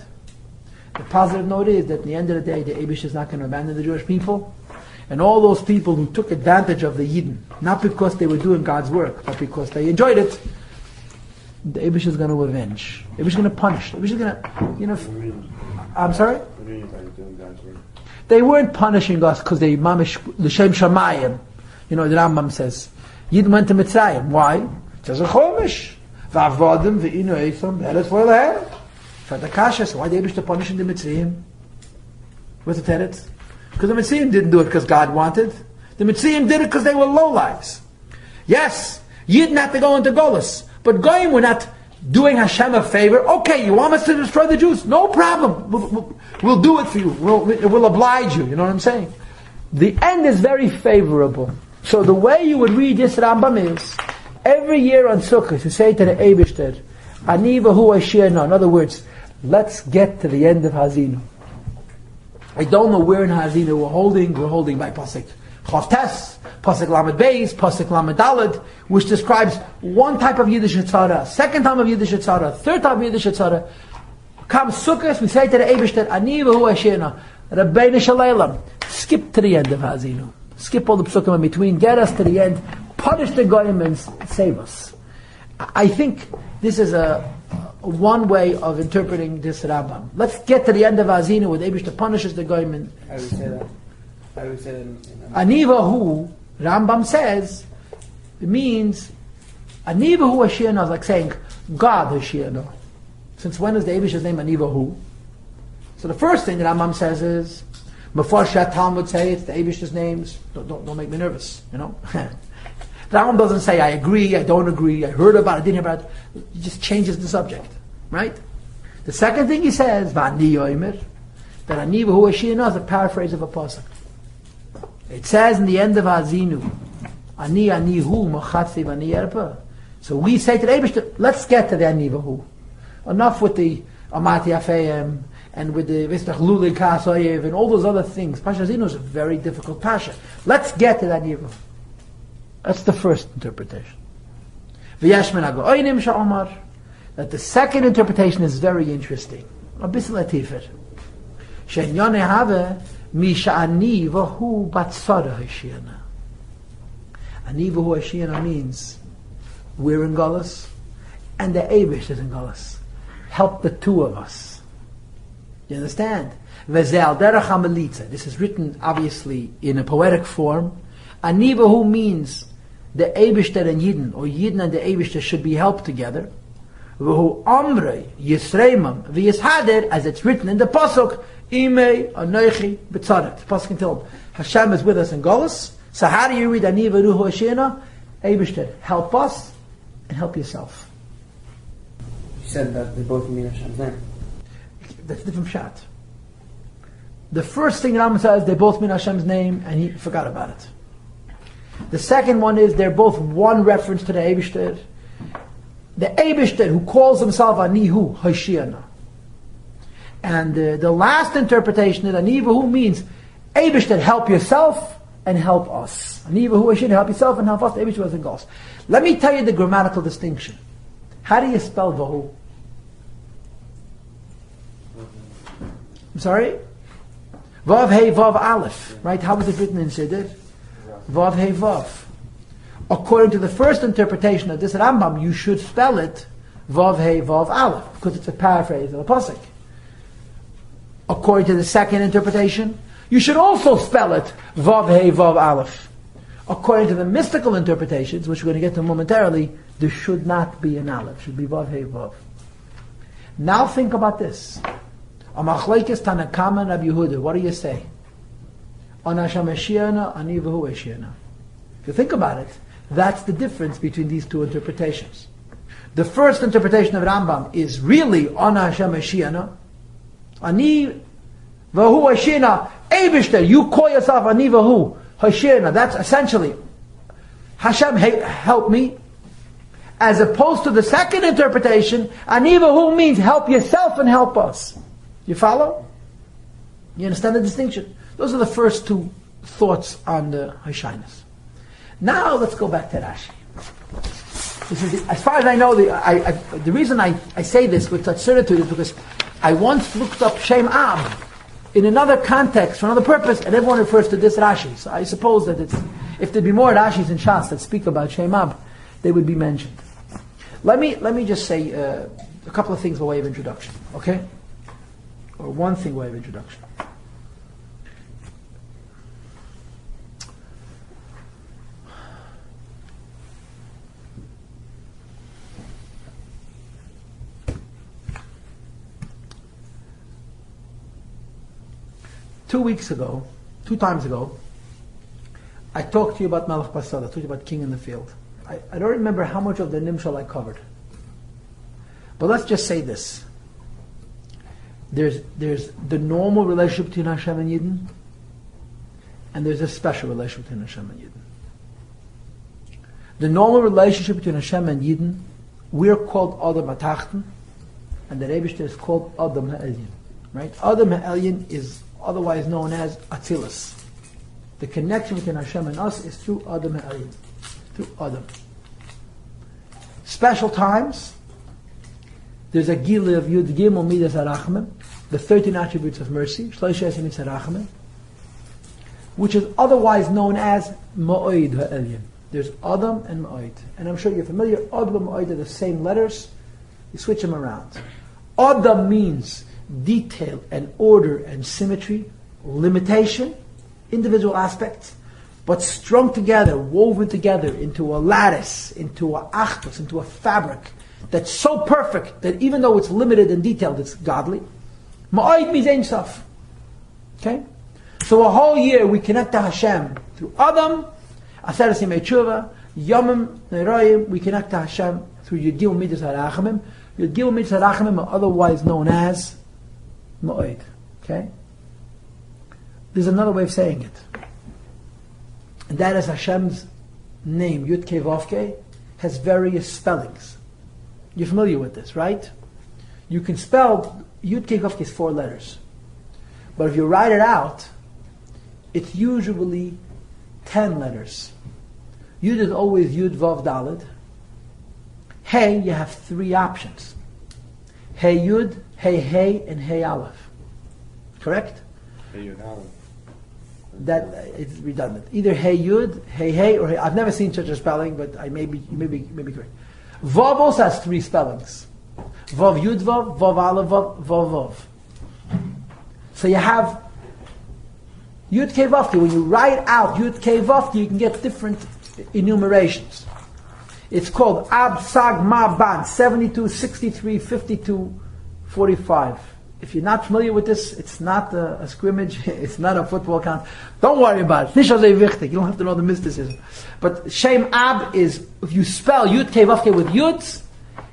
The positive note is that at the end of the day, the Eibush is not going to abandon the Jewish people. And all those people who took advantage of the Yidden, not because they were doing God's work, but because they enjoyed it, the Eibush is going to avenge. The Eibush is going to punish. The Eibush is going to, I'm sorry? What do you mean by doing God's work? They weren't punishing us because they mamish l'shem shamayim. The Rambam says, Yidden went to Mitzrayim. Why? It says a chomish. V'avodim v'inu eitzam v'eretz v'olehem. For the kashas, why the Eibush to punishing the Mitzrayim? What's the teretz? Because the Mitzrayim didn't do it because God wanted. The Mitzrayim did it because they were lowlives. Yes, Yidden had to go into Golus, but Goyim were not doing Hashem a favor. Okay, you want us to destroy the Jews? No problem. We'll do it for you. We'll oblige you. You know what I'm saying? The end is very favorable. So the way you would read this Rambam is, every year on Sukkot, you say to the Eibishter, Ani v'hu Ashirna. In other words, let's get to the end of Hazinu. I don't know where in Hazinu we're holding by Pasuk Chavtes, Pasuk Lamed Beis, Pasuk Lamed Daled, which describes one type of Yiddish Tzara, second time of Yiddish Tzara, third time of Yiddish Tzara. Comes Sukkot, we say to the Eibishter, Ani v'hu Ashirna, Rabbeinu Shalom, skip to the end of Hazinu. Skip all the psukim in between, get us to the end, punish the goyim and save us. I think this is a one way of interpreting this Rambam. Let's get to the end of Hazinu where the Eibush punishes the goyim. I would say that. Anivahu, Rambam says, it means Anivahu Hashirna is like saying God Hashirna. Since when is the Eibush's name Anivahu? So the first thing that Rambam says is, Mefarshat Talmud say it's the Eibush's names. Don't make me nervous, Rambam doesn't say I agree, I don't agree, I heard about it, didn't hear about it. He just changes the subject, right? The second thing he says, V'ani yoimer, that Ani v'hu Ashirna is a paraphrase of a pasuk. It says in the end of Hazinu, Ani hu machatzi v'ani yerpa. So we say to the Eibush, let's get to the Ani v'hu. Enough with the Amati Afeim, and with the Vistach Luli Kasoyev and all those other things. Pasha Zinu is a very difficult Pasha. Let's get to that Nivu. That's the first interpretation. V'yashmin hago oynim sha'omar. That the second interpretation is very interesting. A bisl latifet. She'nyone have mi sha'ani v'hu batzara hashiyana. Ani v'hu hashiyana means we're in Galus and the Eibush is in Galus. Help the two of us. You understand? This is written obviously in a poetic form. Anivahu means the Eibishter and Yidden, or Yidden and the Eibishter should be helped together. V'hu amrei yisreimam v'yishader, as it's written in the pasuk, imei anoichi b'tzaret. The pasuk can tell Hashem is with us in Golus. So how do you read Anivahu Hashirna? Eibishter, help us and help yourself. You said that they both mean Hashem's name. That's a different shot. The first thing Rambam says, they both mean Hashem's name, and he forgot about it. The second one is, they're both one reference to the Eibishter. The Eibishter, who calls himself Anihu Hashirna. And the last interpretation is, Anihu means, Eibishter, help yourself and help us. Anihu Hashirna, help yourself and help us. The Eibishter was in Gauls. Let me tell you the grammatical distinction. How do you spell Vahu? I'm sorry? Vav Hey Vav Aleph. Right? How was it written in Siddur? Vav Hey Vav. According to the first interpretation of this Rambam, you should spell it Vav Hey Vav Aleph, because it's a paraphrase of a pasuk. According to the second interpretation, you should also spell it Vav Hey Vav Aleph. According to the mystical interpretations, which we're going to get to momentarily, there should not be an Aleph. It should be Vav Hey Vav. Now think about this. A machlekes Tanakama and Rabbi Yehuda. What do you say? Ana Hashem Hashirna, Ani v'hu Hashirna. If you think about it, that's the difference between these two interpretations. The first interpretation of Rambam is really Ana Hashem Hashirna, Ani v'hu Hashirna. Eibishter, you call yourself Ani v'hu Hashirna. That's essentially Hashem, help me. As opposed to the second interpretation, Ani v'hu means help yourself and help us. You follow? You understand the distinction? Those are the first two thoughts on the Hashyness. Now let's go back to Rashi. This is as far as I know, the reason I say this with such certitude is because I once looked up Shem Ab in another context, for another purpose, and everyone refers to this Rashi. So I suppose that if there'd be more Rashis in Shas that speak about Shem Ab, they would be mentioned. Let me just say a couple of things by way of introduction, okay? Or one thing by way of introduction. Two times ago, I talked to you about Melech Basad, I told you about King in the Field. I don't remember how much of the Nimshal I covered. But let's just say this. There's the normal relationship between Hashem and Yidden, and there's a special relationship between Hashem and Yidden. The normal relationship between Hashem and Yidden, we're called Adam HaTachten, and the Rebbe is called Adam HaElyon. Right? Adam HaElyon is otherwise known as Atzilus. The connection between Hashem and us is through Adam HaElyon, through Adam. Special times, there's a Gila of Yud Gimel Midas HaRachamim, the 13 attributes of mercy, Shloisha Esem Midas HaRachamim, which is otherwise known as Ma'od HaElyon. There's Adam and Ma'od. And I'm sure you're familiar, Adam and Ma'od are the same letters, you switch them around. Adam means detail and order and symmetry, limitation, individual aspects, but strung together, woven together into a lattice, into a achdus, into a fabric that's so perfect that even though it's limited and detailed, it's godly. Ma'od means Ein Sof. Okay? So a whole year we connect to Hashem through Adam, Aseres Yemei Tshuva, Yomim Neroyim, we connect to Hashem through Yud Gimel Midas HaRachamim. Yud Gimel Midas HaRachamim are otherwise known as Ma'od. Okay? There's another way of saying it. And that is Hashem's name, Yud Kei Vav Kei, has various spellings. You're familiar with this, right? You can spell, Yud Kei Vav Kei is 4 letters. But if you write it out, it's usually 10 letters. Yud is always Yud Vav Daled. Hey, you have 3 options. Hey Yud, Hey Hey, and Hey Aleph. Correct? Hey, Yud Aleph. That it's redundant. Either Hey Yud, Hey Hey, or Hey. I've never seen such a spelling, but I may be correct. Vav also has 3 spellings. Vav Yud Vav, Vav Aleph Vav, Vav Vav. So you have Yud Kei Vav Kei. When you write out Yud Kei Vav Kei, you can get different enumerations. It's called Ab Sag Ma Ban, 72, 63, 52, 45. If you're not familiar with this, it's not a scrimmage, it's not a football count. Don't worry about it. Nicht so wichtig. You don't have to know the mysticism. But Shem Ab is, if you spell Yud Kei Vav Kei with Yuds,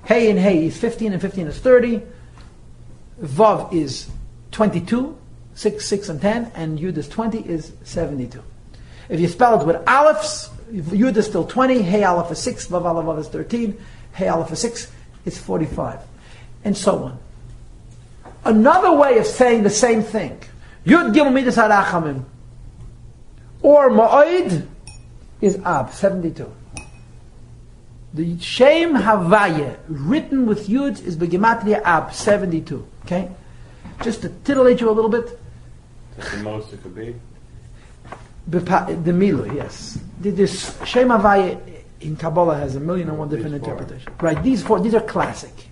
Hey and Hey is 15 and 15 is 30. Vav is 22, 6 and 10, and Yud is 20 is 72. If you spell it with Alephs, Yud is still 20, Hey Aleph is 6, Vav Aleph Vav is 13, Hey Aleph is 6, it's 45. And so on. Another way of saying the same thing, Yud Gimel Midas HaRachamim, or Ma'od, is Ab, 72. The Shem Havaya, written with Yud, is Begematria Ab, 72. Okay? Just to titillate you a little bit. That's the most it could be. The Milu, yes. This Shem Havaya in Kabbalah has 1,000,001 different interpretations. Right, these are classic.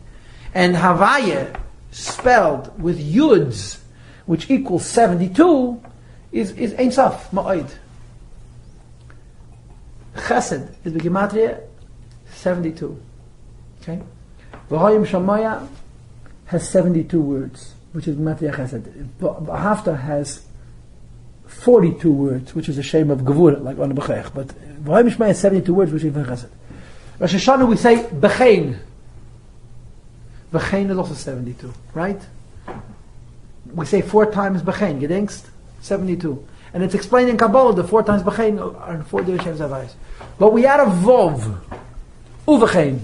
And Havaya, spelled with Yuds, which equals 72, is Ein Sof, Ma'od. Chesed is the Gematria 72. Okay? V'hoyim Shamaya has 72 words, which is Gematria Chesed. Hafta has 42 words, which is a shame of Gevurah, like on the Bechech. But V'hoyim Shamaya has 72 words, which is Chesed. Rosh Hashanah we say Bechein. Bechein is also 72, right? We say 4 times Bechein, gedenkst? 72. And it's explained in Kabbalah, the 4 times Bechein are 4 different Shem's Havayis. But we add a Vov, Uvechein.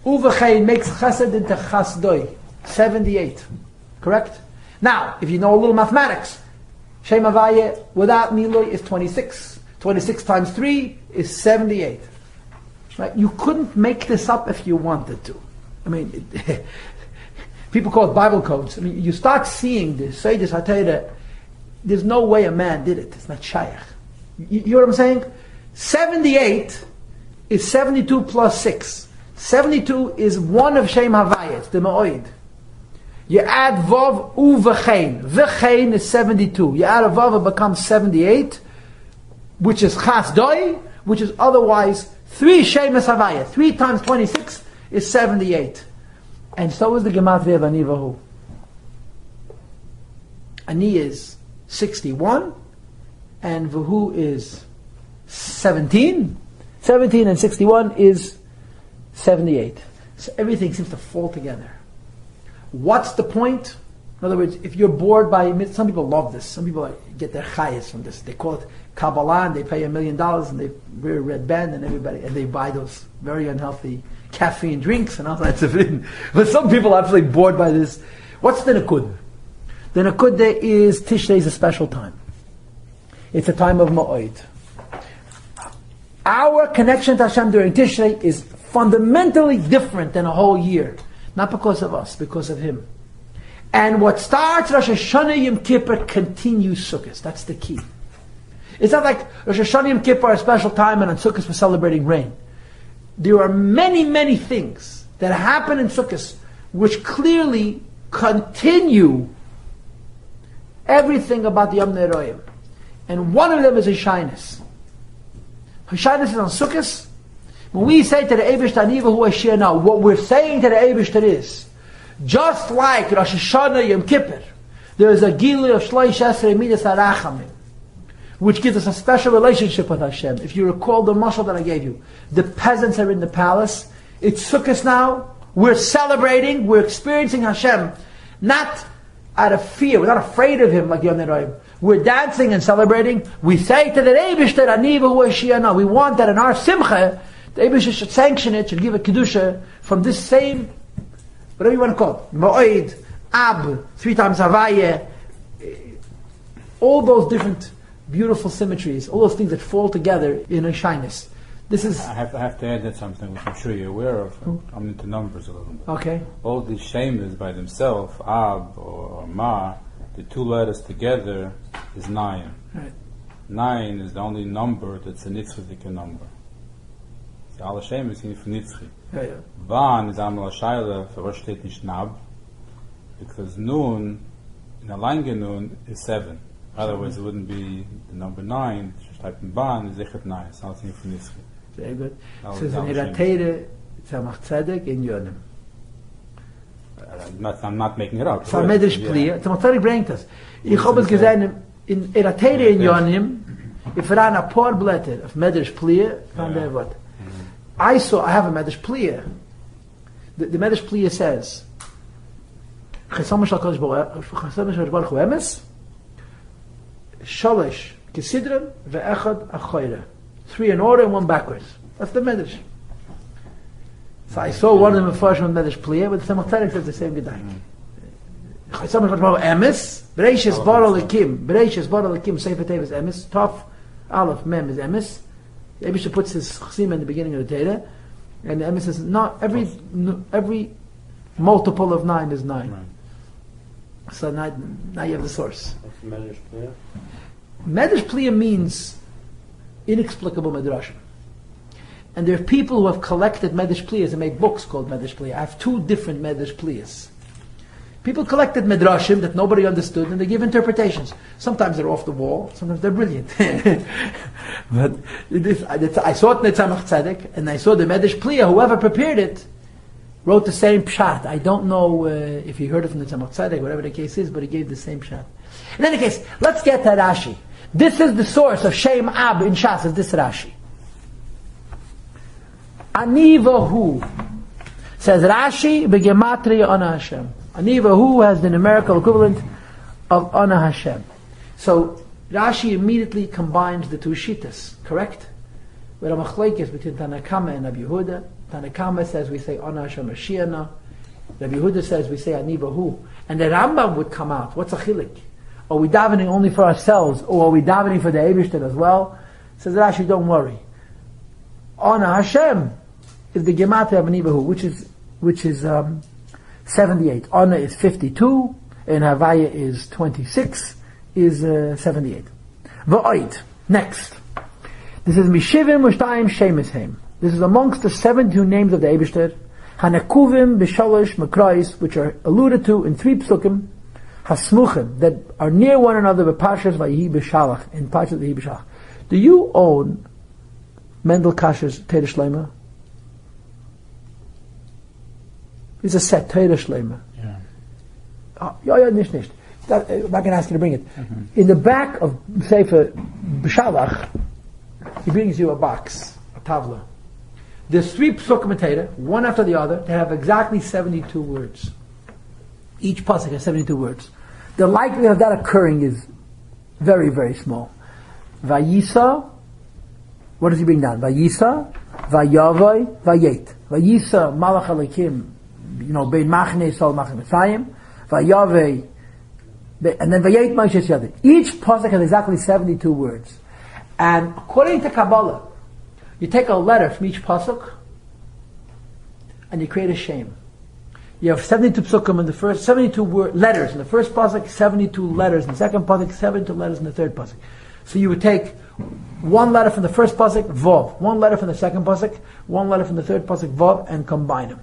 Uvechein makes Chesed into Chasdoi, 78. Correct? Now, if you know a little mathematics, Shem Havaya without Miloi is 26. 26 times 3 is 78. Right? You couldn't make this up if you wanted to. I mean, People call it Bible codes. I mean, you start seeing this, say this, I tell you that there's no way a man did it. It's not shaykh. You know what I'm saying? 78 is 72 plus 6. 72 is one of Shem Havayah, it's the Ma'oid. You add Vav U V'chein. V'chein is 72. You add a Vav, it becomes 78, which is Chas Doi, which is otherwise 3 Shem Havayah. 3 times 26 is 78. And so is the Gematria of Ani Vahu. Ani is 61, and Vahu is 17. 17 and 61 is 78. So everything seems to fall together. What's the point? In other words, if you're bored by, some people love this. Some people get their chayas from this. They call it Kabbalah, and they pay $1 million, and they wear a red band, and they buy those very unhealthy caffeine drinks and all that stuff. But some people are absolutely bored by this. What's the Nakud? The Nakud is Tishrei is a special time. It's a time of Ma'oid. Our connection to Hashem during Tishrei is fundamentally different than a whole year. Not because of us, because of Him. And what starts Rosh Hashanah Yom Kippur continues Sukkot. That's the key. It's not like Rosh Hashanah Yom Kippur a special time and on Sukkot we're celebrating rain. There are many, many things that happen in Sukkot which clearly continue everything about the Yom Neroyim. And one of them is Hashyness. Hashyness is on Sukkot. When we say to the Eibush Ani Vahu Asher now, what we're saying to the Eibush is, just like Rosh Hashanah Yom Kippur, there is a Gilui of Shloish Esrei Midas HaRachamim, which gives us a special relationship with Hashem. If you recall the mashal that I gave you, the peasants are in the palace. It's Sukkot now. We're celebrating. We're experiencing Hashem, not out of fear. We're not afraid of Him like Yom Neroim. We're dancing and celebrating. We say to the Eibush that Ani Vahu Asher now. We want that in our Simcha, the Eibush should sanction it, should give a kedusha from this same, whatever you want to call it, Ma'oid, Ab, 3 times Havayah, all those different beautiful symmetries, all those things that fall together in a shyness. This is. I have to add that something which I'm sure you're aware of. I'm into numbers a little bit. Okay. All these shemas by themselves, Ab or Ma, the 2 letters together is 9. Right. 9 is the only number that's a nitzvah number. So all Shem is for nitzvah. Yeah. Van is Amal Shayla for Rosh Tet Nishnab, because Nun, in a lange Nun, is 7. Otherwise, it wouldn't be the number 9. Just type in Ban is Echet 9. It's not for nitzvah. Very good. So it's an Iratere, Tzemach Tzedek in Yonim. I'm not making it up. It's a Medrash Pliya. Tzemach Tzedek bringt das. Ich habe es gesehen, in Iratere in Yonim, if er an a paar Blätter of Medrash Pliya, dann der Wort. I have a Medrash Pliya. The Medrash Pliya says, Chesam Shal Kodesh Baruch Hu Emes, Shalish Kesidrim ve'echad achoyre. 3 in order and 1 backwards. That's the Medrash. So I saw one of them first on Medrash Pliya, but the Tzemach Tzedek says the same Gedanke. Chesam Shal Kodesh Emes, Bereishis Bara Lekim, Sefer Tev is Emes, Tov Aleph Mem is Emes. The Eibusha puts his chesima in the beginning of the Torah, and the Emes says not every multiple of 9 is 9. Right. So now you have the source. What's the Medrash Pliya? Medrash Pliya means inexplicable Medrashim. And there are people who have collected Medrash Pliyas and made books called Medrash Pliya. I have 2 different Medrash Pliyas. People collected Medrashim that nobody understood, and they give interpretations. Sometimes they're off the wall, sometimes they're brilliant. But I saw it in the Tzemach Tzedek, and I saw the Medrash Pliya, whoever prepared it, wrote the same pshat. I don't know if he heard it from the Tzemach Tzedek, whatever the case is, but he gave the same pshat. In any case, let's get to Rashi. This is the source of Shem Ab in Shas, is this Rashi. Ani Vahu, says Rashi, Begematria Ana Hashem. Ani Vahu has the numerical equivalent of Ana Hashem. So Rashi immediately combines the 2 shittas, correct? With a machlekes between Tanakama and Rabbi Yehuda. Tanakama says we say Ana Hashem Mashiach. Rabbi Yehuda says we say Ani Vahu. And the Rambam would come out. What's a chilik? Are we davening only for ourselves, or are we davening for the Eibishter as well? Says Rashi, don't worry. Ana Hashem is the Gematria of Ani Vahu, which is 78. Ana is 52, and Havaya is 26, is 78. V'oid. Next. This is Mishivim Mushtayim Shemisheim. This is amongst the 72 names of the Eibishter. Hanekuvim B'sholosh Makrais, which are alluded to in 3 psukim, Hasmuchim, that are near one another, B'Pashas Vayihi B'Shalach, in Pashas Vayihi B'Shalach. Do you own Mendel Kasher's Teira Shleima? It's a set, Teira Shleima. Yeah. Nicht. I'm not going to ask you to bring it. Mm-hmm. In the back of Sefer B'Shalach, he brings you a box, a tavla. There's 3 psukim in Teira, one after the other. They have exactly 72 words. Each pasuk has 72 words. The likelihood of that occurring is very, very small. Vayisa, what does he bring down? Vayisa, Vayavai, Vayet. Vayisa, Malach Alekim, Bein Machne, Sol Machne Mitzrayim. Vayavai, and then Vayet Moshe Yadeh. Each pasuk has exactly 72 words. And according to Kabbalah, you take a letter from each pasuk and you create a shem. You have 72 psukim in the first, 72 letters in the first pasuk, 72 letters in the second pasuk, 72 letters in the third pasuk. So you would take one letter from the first pasuk, vav, one letter from the second pasuk, one letter from the third pasuk, vav, and combine them.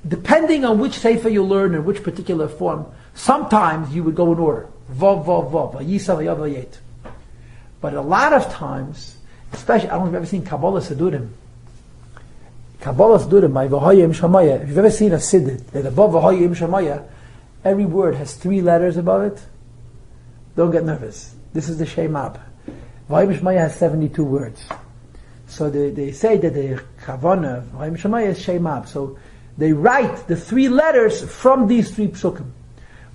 Depending on which sefer you learn in which particular form, sometimes you would go in order. Vav, vav, vav, vayisa, vayav, vayet. But a lot of times, especially, I don't know if you've ever seen Kabbalah Sidurim. Kabbalah Sidurim, by V'hoyim Shamaya. If you've ever seen a Siddur, that above V'hoyim Shamaya, every word has 3 letters above it. Don't get nervous. This is the Shem Ab. V'hoyim Shamaya has 72 words. So they say that the Kavanah, V'hoyim Shamaya is Shem Ab. So they write the 3 letters from these 3 psukim.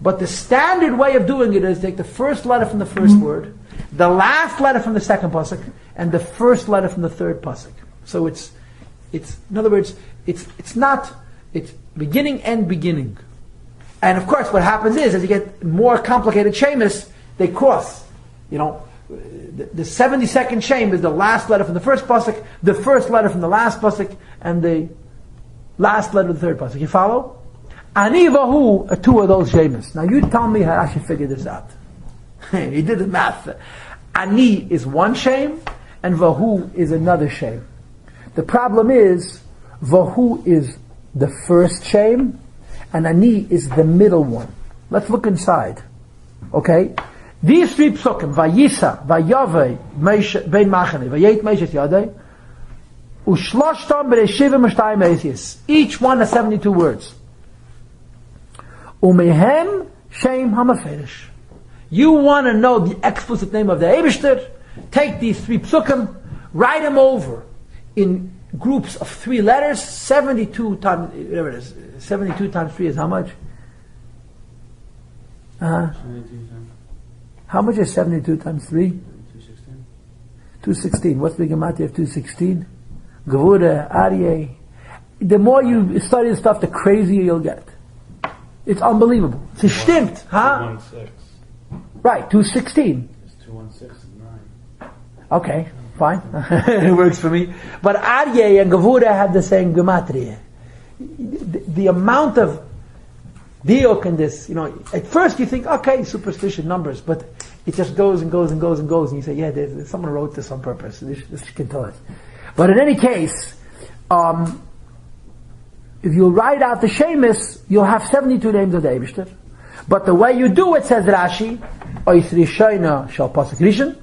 But the standard way of doing it is take the first letter from the first word, the last letter from the second pasuk, and the first letter from the third pasuk. So it's in other words, it's beginning and beginning. And of course, what happens is, as you get more complicated shemis, they cross. The 72nd shem is the last letter from the first pasuk, the first letter from the last pasuk, and the last letter of the third pasuk. You follow? Ani vahu are 2 of those shemis. Now you tell me how I should figure this out. He did the math. Ani is one shem, and vahu is another shem. The problem is, vahu is the first shem, and ani is the middle one. Let's look inside. Okay? These 3 psukim, Vayisa, Vayavei, Bein Machane, Vayet Moshe Yadeh, Ushloshtam B'Reshivim Mishtayim Eisius. Each one has 72 words. Umehem Shem HaMaferish. You want to know the explicit name of the Eibishter? Take these 3 psukim, write them over in groups of 3 letters. 72 times, whatever it is, 72 times 3 is how much? How much is 72 times 3? 216. 216. What's the Gematria of 216? Gevura, Aryeh. The more you study the stuff, the crazier you'll get. It's unbelievable. It's a stimmt, huh? 216. Right, 216. It's 216 and 9. Okay, fine. It works for me. But Aryeh and Gevura have the same Gematria. The amount of diok in this, at first you think, okay, superstition numbers, but it just goes and goes and goes and goes, and you say, yeah, someone wrote this on purpose. This can tell us. But in any case, if you write out the shemis, you'll have 72 names of the Eibishter. But the way you do it, says Rashi, Ois Rishayna shall pasuk Rishon,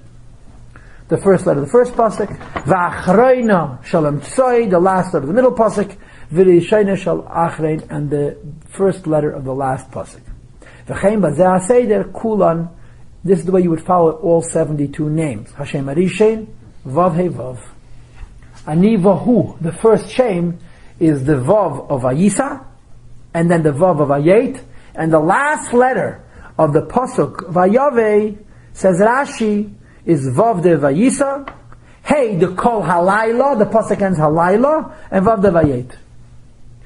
the first letter of the first pasuk, V'achreina shall Emtsoi, the last letter of the middle pasuk, V'Rishayna shall Achrein, and the first letter of the last pasuk. V'chein Bazeh HaSeder Kulan. This is the way you would follow all 72 names. Hashem Arishain, Vav He Vav. Ani Vahu, the first shem, is the Vav of Vayisa, and then the Vav of Vayet, and the last letter of the pasuk Vayave, says Rashi, is Vav de Vayisa, Hey the Kol Halayla, the pasuk ends Halayla, and Vav de Vayet.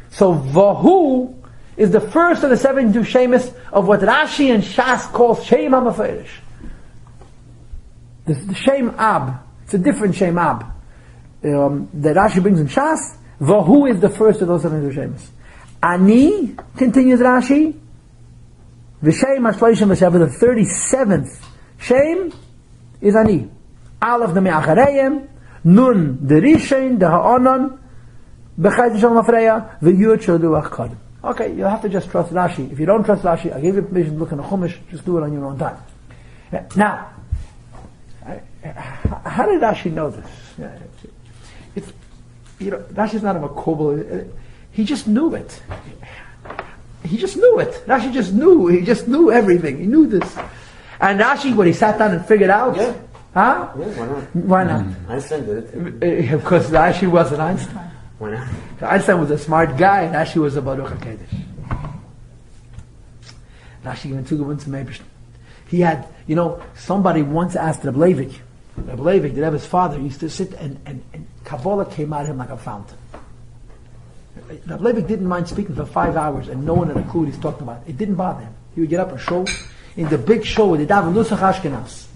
So Vahu is the first of the 72 shemis of what Rashi and Shas calls Shem HaMaferish. The Shem Ab, it's a different Shem Ab. That Rashi brings in Shas, Vahu is the first of those 72 shemis. Ani, continues Rashi, V'shem HaShloishim V'shem, the 37th Shem is Ani. Aleph the Me'achareyim, Nun the Rishain, the Ha'onon, B'chayt Shalom Afreya, V'yud Shodu Achkadim. Okay, you'll have to just trust Rashi. If you don't trust Rashi, I gave you permission to look in the Chumash, just do it on your own time. Now, how did Rashi know this? It's, Rashi's not a makobel. He just knew it. He just knew it. Rashi just knew. He just knew everything. He knew this. And Rashi, when he sat down and figured out, Yeah. huh? Yeah, why not? Why not? Einstein did it too. Because Rashi wasn't Einstein. Why not? Einstein was a smart guy, and Rashi was a Baruch HaKodesh. Rashi even took it to Meibish. He had, somebody once asked Rabbi Leivik, the Rebbe's father, used to sit and Kabbalah came out of him like a fountain. Rabbi Leivik didn't mind speaking for 5 hours and no one had a clue what he's talking about. It didn't bother him. He would get up and show, in the big show with the daven Nusach Ashkenaz.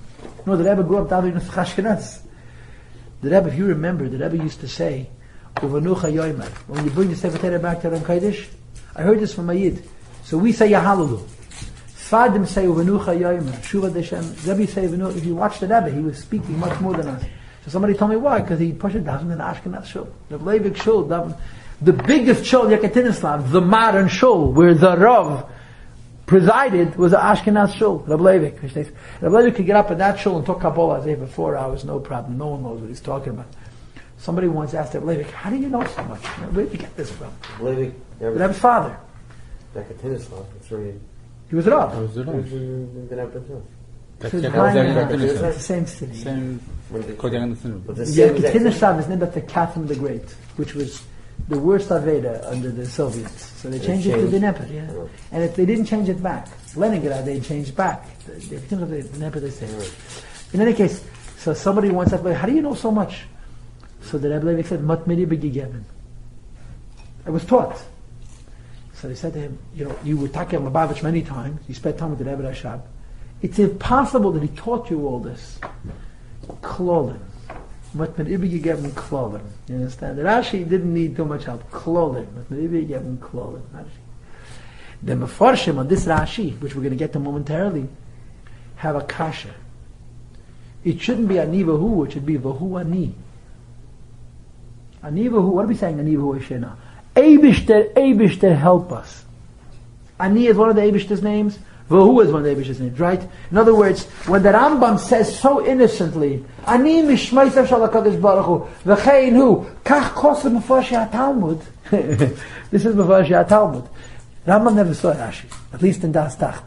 The Rebbe grew up davening Nusach Ashkenaz. The Rebbe, if you remember, the Rebbe used to say, Uvanucha Yoimer. When you bring the Sefer Torah back to Ram Kodesh, I heard this from my Yid. So we say Yahalulu. Sfadim say Uvanucha Yoimer. Shuva Deshem. Rebbe say Uvanucha. If you watch the Rebbe, he was speaking much more than us. So somebody told me why, because he pushed it daven in the Ashkenaz shul. The Leivik shul daven. The biggest shul Yekaterinslav, the modern shul, where the Rav presided, was the Ashkenaz shul, Rabbi Leivik. Rabbi Leivik could get up at that shul and talk Kabbalah for 4 hours, no problem. No one knows what he's talking about. Somebody once asked Rabbi Leivik, how do you know so much? Where did you get this from? Leivik, Rabbi's father. Yekaterinslav, it's really... He was a Rav. It's It's the same city. Same. Yekaterinslav is named after Catherine the Great, which was the worst Aveda under the Soviets. So they changed it to Dnieper, yeah. And if they didn't change it back, Leningrad, they changed back. The Dnieper, they say. In any case, so somebody once said, how do you know so much? So the Rebbe Leivik said, Mat miri begegeben. I was taught. So they said to him, you were talking about Lubavitch many times, you spent time with the Rebbe Rashab. It's impossible that he taught you all this. Klolim. Mat miri begegeben klolim. You understand? The Rashi didn't need too much help. Klolim. Mat miri begegeben klolim. The Mefarshim on this Rashi, which we're going to get to momentarily, have a kasha. It shouldn't be ani vahu, it should be vahu ani. Ani vahu, what are we saying ani vahu Shena? Eibishter, help us. Ani is one of the Eibishter's names, vahu is one of the Eibishter's names, right? In other words, when the Rambam says so innocently, ani mishmaisav shal HaKadosh Baruch Hu, v'chein hu, kach kosa Mefarshi HaTalmud. This is Mefarshi HaTalmud. Rambam never saw Rashi, at least in Das Tach.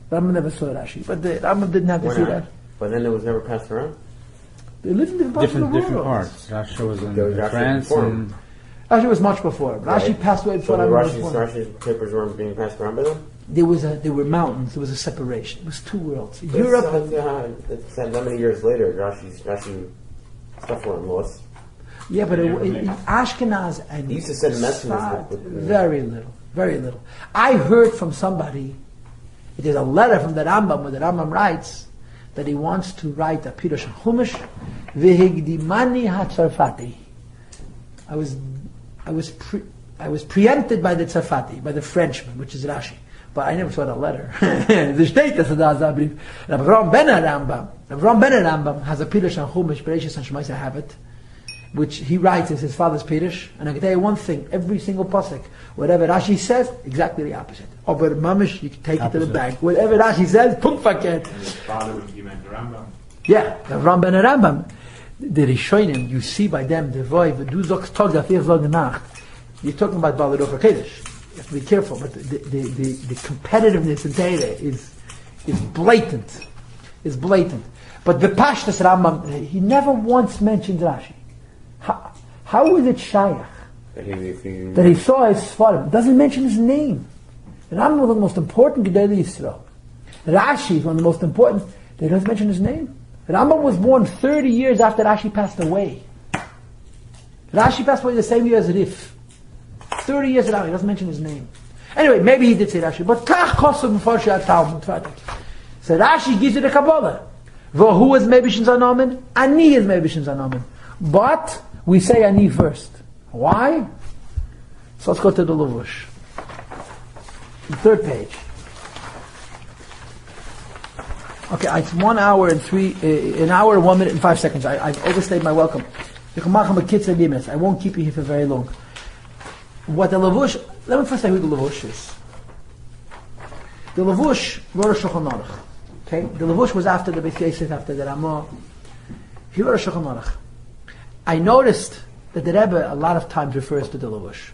Rambam never saw Rashi, but the Rambam didn't have to see that. But then it was never passed around? They lived in different parts. Rashi was in France and... Rashi was much before. Rashi passed away before Rambam was born. Rashi's papers weren't being passed around by them? There were mountains, there was a separation. It was two worlds. But Europe... It's that many years later, Rashi stuff weren't lost. Yeah, but Ashkenaz and He used to send messages Sfat, with very little. I heard from somebody, there's a letter from the Rambam where the Rambam writes that he wants to write a Pirush Chumash v'higdimani haTzarfati. I was preempted by the Tzarfati, by the Frenchman, which is Rashi, but I never saw that letter. The status of that brief. Rabbi Ram Ben Rambam has a Pirush Chumash, Bereshis and Shemaisa have it, which he writes as his father's Pirush, and I can tell you one thing, every single pasuk, whatever Rashi says, exactly the opposite. Over Mamish, you can take it to the bank. Whatever Rashi says, pum faket. His father would give him the Rambam. Yeah, the Rambam and Rambam. The Rishonim, you see by them, the Voy, du sagst Tag, der vier Tage Nacht. You're talking about Baruch HaKodesh. You have to be careful, but the competitiveness in Torah is blatant. Is blatant. But the Pashtas Rambam, he never once mentioned Rashi. How is it Shayach that he saw his Sfarim? Doesn't mention his name. The Rambam was the most important Gedolei Yisrael. Rashi is one of the most important. They doesn't mention his name. The Rambam was born 30 years after Rashi passed away. Rashi passed away the same year as Rif. 30 years ago, he doesn't mention his name. Anyway, maybe he did say Rashi, but Kach Kosav Mefarshi HaTalmud. So Rashi gives you the Kabbalah. Who is Mebishin Zanomen? Ani is Mebishin Zanomen. But we say Ani first. Why? So let's go to the Lavush. The third page. Okay, it's 1 hour and 1 minute and 5 seconds. I've overstayed my welcome. I won't keep you here for very long. What the Lavush, let me first say who the Lavush is. The Lavush wrote a Shulchan Aruch. Okay, the Lavush was after the Beis Yosef, after the Ramah. He wrote a Shulchan Aruch. I noticed that the Rebbe a lot of times refers to the Lavush.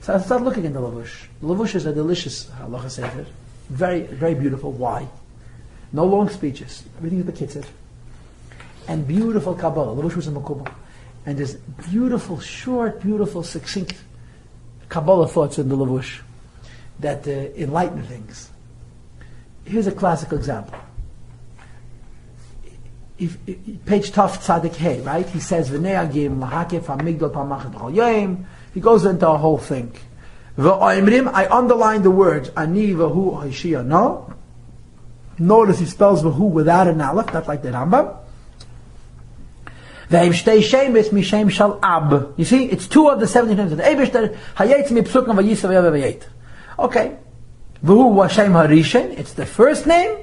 So I started looking in the Lavush. The Lavush is a delicious halacha sefer. Very, very beautiful. Why? No long speeches. Everything is bekitzer. And beautiful Kabbalah. Lavush was a Makubal. And there's beautiful, short, beautiful, succinct Kabbalah thoughts in the Lavush that enlighten things. Here's a classical example. Page Taf Tzadik Hey, right? He says, V'nei agim lahakef hamigdal pamachet b'chol yoyim. He goes into a whole thing. V'oimrim, I underline the words, ani v'hu hashiyah, no. Notice he spells v'hu without an aleph, not like the Rambam. V'hem shtei shemis mishem shal ab. You see, it's 2 of the 17 names of the Eibishter. Hayetz mi psukim v'yisa v'yave v'yet. Okay. V'hu Hashem harishen, it's the first name.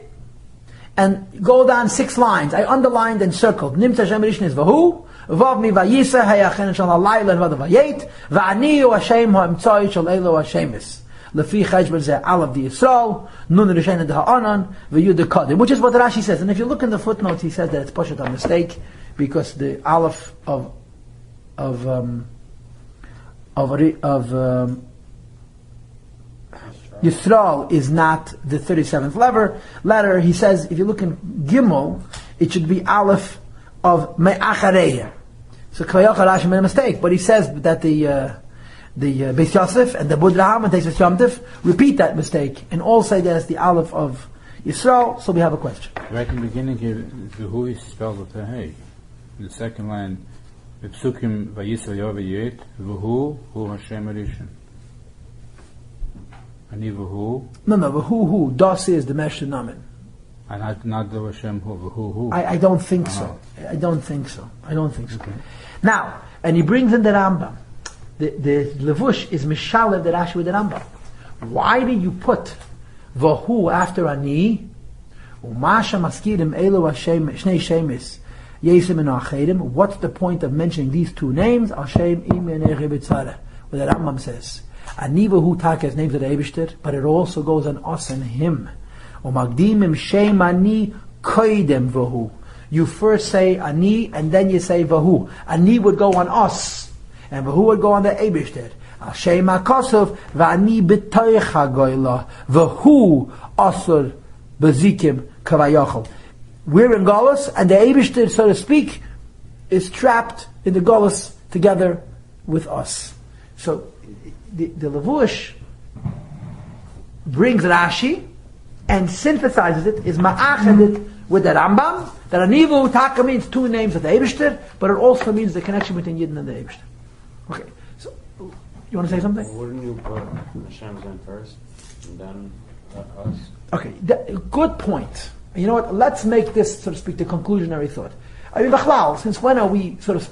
And go down 6 lines. I underlined and circled. Nimtza Hashem harishen is v'hu. Vav mi v'yisa hayachen shal halayla and v'ada v'yet. V'ani hu Hashem ha'emtzoi shal elo Hashemis. Lefi cheshbon zeh alav di Yisrael, nun rishen de ha'anan, v'yud de kadim. Which is what Rashi says. And if you look in the footnotes, he says that it's poshet a mistake, because the aleph of Yisrael is not the 37th letter. He says, if you look in Gimel, it should be aleph of me'achareya. So Kvayach Rashi made a mistake, but he says that the Beis Yosef and the Budraham and Teisves Yom Tif repeat that mistake and all say that it's the aleph of Yisrael. So we have a question. Right in the beginning here, the who is spelled with a hey. In the second line, Psukim v'yisa v'yavayet v'hu hu Hashem harishen. Ani v'hu. No, v'hu. Das is the Meshur Namen. And not the Hashem who. I don't think so. I don't think so. Okay. Now, and he brings in the Rambam. The Levush is Mishalev the Rashi with the Rambam. Why do you put Vahu after Ani? Umasha maskirim elu Hashem shnei shemis Yesim and Achei Temimim. What's the point of mentioning these 2 names? Hashem imenei rebitzara. What the Rambam says. Ani Vahu takas names of the Eibishter, but it also goes on us and him. Umagdimim shem Ani koidem Vahu. You first say Ani and then you say Vahu. Ani would go on us. And who would go on the Eibishter? Hashem HaKosov v'ani b'toich goyla v'hu asur b'zikim kavayachol. We're in Golus, and the Eibishter, so to speak, is trapped in the Golus together with us. So the Levush brings Rashi and synthesizes it, is ma'ached it with the Rambam, that Anivu Taka means 2 names of the Eibishter, but it also means the connection between Yidden and the Eibishter. Okay, so you want to say something? Wouldn't you put Hashem's in first and then us? Okay, good point. You know what? Let's make this, so to speak, the conclusionary thought. I mean, Bachlal, since when are we sort of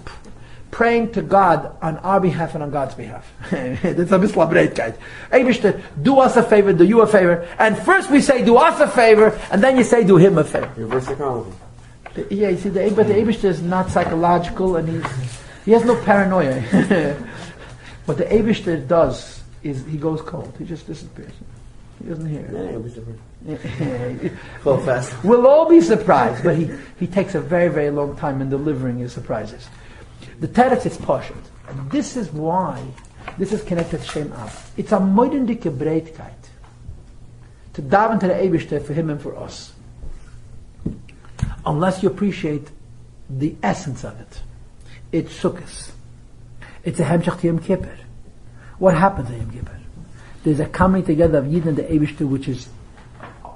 praying to God on our behalf and on God's behalf? That's a mislabreitkeit. Eibishter, do us a favor, do you a favor, and first we say do us a favor, and then you say do him a favor. Reverse psychology. Yeah, you see, but the Eibishter is not psychological, and he has no paranoia. What the Eibishter does is he goes cold. He just disappears. He doesn't hear. Yeah, you'll be surprised. Go fast. We'll all be surprised, but he takes a very, very long time in delivering his surprises. The teretz is pashut. And this is why this is connected to Shem Ab. It's a moidendike breitkeit to daven to the Eibishter for him and for us. Unless you appreciate the essence of it. It's Sukkot. It's a Hemshech to Yom Kippur. What happens at Yom Kippur? There's a coming together of Yid and the Eibishter which is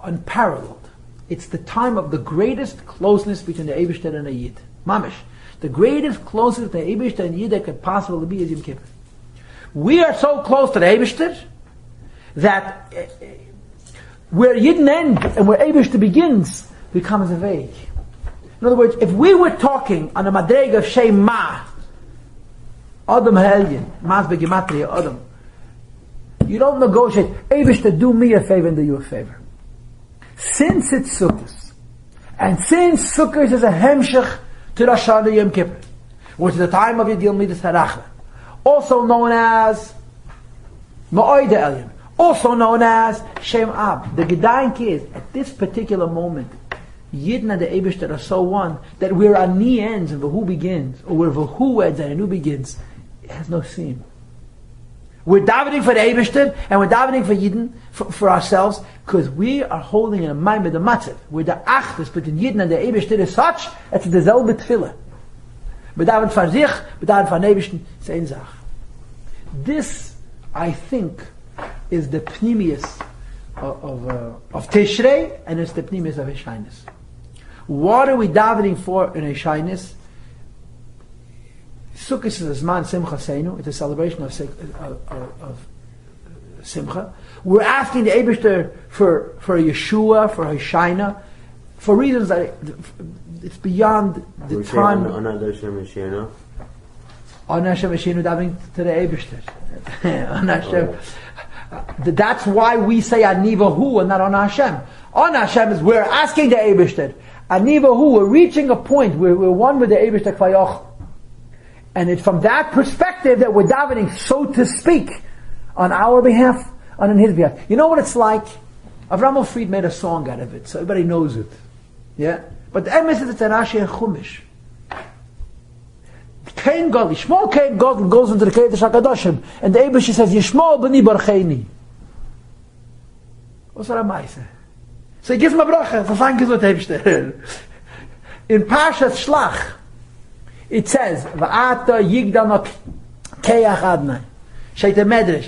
unparalleled. It's the time of the greatest closeness between the Eibishter and the Yid. Mamish. The greatest closeness to the Eibishter and Yid that could possibly be is Yom Kippur. We are so close to the Eibishter that where Yidden end and where Eibishter begins becomes a vague. In other words, if we were talking on a madrega of Shem Ma, Adam Ha'elyin, Mas Begematria Adam, You don't negotiate. Eibishter, do me a favor and do you a favor. Since it's Sukkot, and since Sukkot is a hemshech to Rosh Hashanah Yom Kippur, which is the time of Yedil Midas Harachah, also known as Ma'oid Elyon, also known as Shem Ab. The Gedanke is, at this particular moment, Yidna the Eibishter are so one that where Ani ends and Vahu begins, or where Vahu ends and Anu begins, it has no seam. We're davening for the Eibishter and we're davening for Yidden, for ourselves, because we are holding in a mind with the matzah, where the achdus between Yidden and the Eibishter is such, it's the selbe tefillah. We daven for sich, we daven for Eibishter, it's ein Zach. This, I think, is the pnimius of Tishrei, and it's the pnimius of Heshainis. What are we davening for in Heshainis? Sukkot is a Zman Simcha Seinu. It's a celebration of Simcha. We're asking the Eibishter for Yeshua, for Heshina, for reasons that it's beyond the time. On Hashem Yeshua. On Hashem Yeshua davening to the Eibishter. On Hashem. That's why we say Aniva Hu and not on Hashem. On Hashem is we're asking the Eibishter. Aniva Hu, we're reaching a point where we're one with the Eibishter Kvayoch. And it's from that perspective that we're davening, so to speak, on our behalf, and on his behalf. You know what it's like? Avraham Fried made a song out of it, so everybody knows it. Yeah? But the emes is it's an Rashi and Chumash. Kein Gadol, Yishmol Kein Gadol goes into the Kedesh HaKadoshim, and the Eibush says, Yishmol b'ni barcheini. What's that a say? So he gives him a bracha, so thank you so much. In Parshas Shlach, it says, Va'ata yigdal keach adnai. Shaita medrash.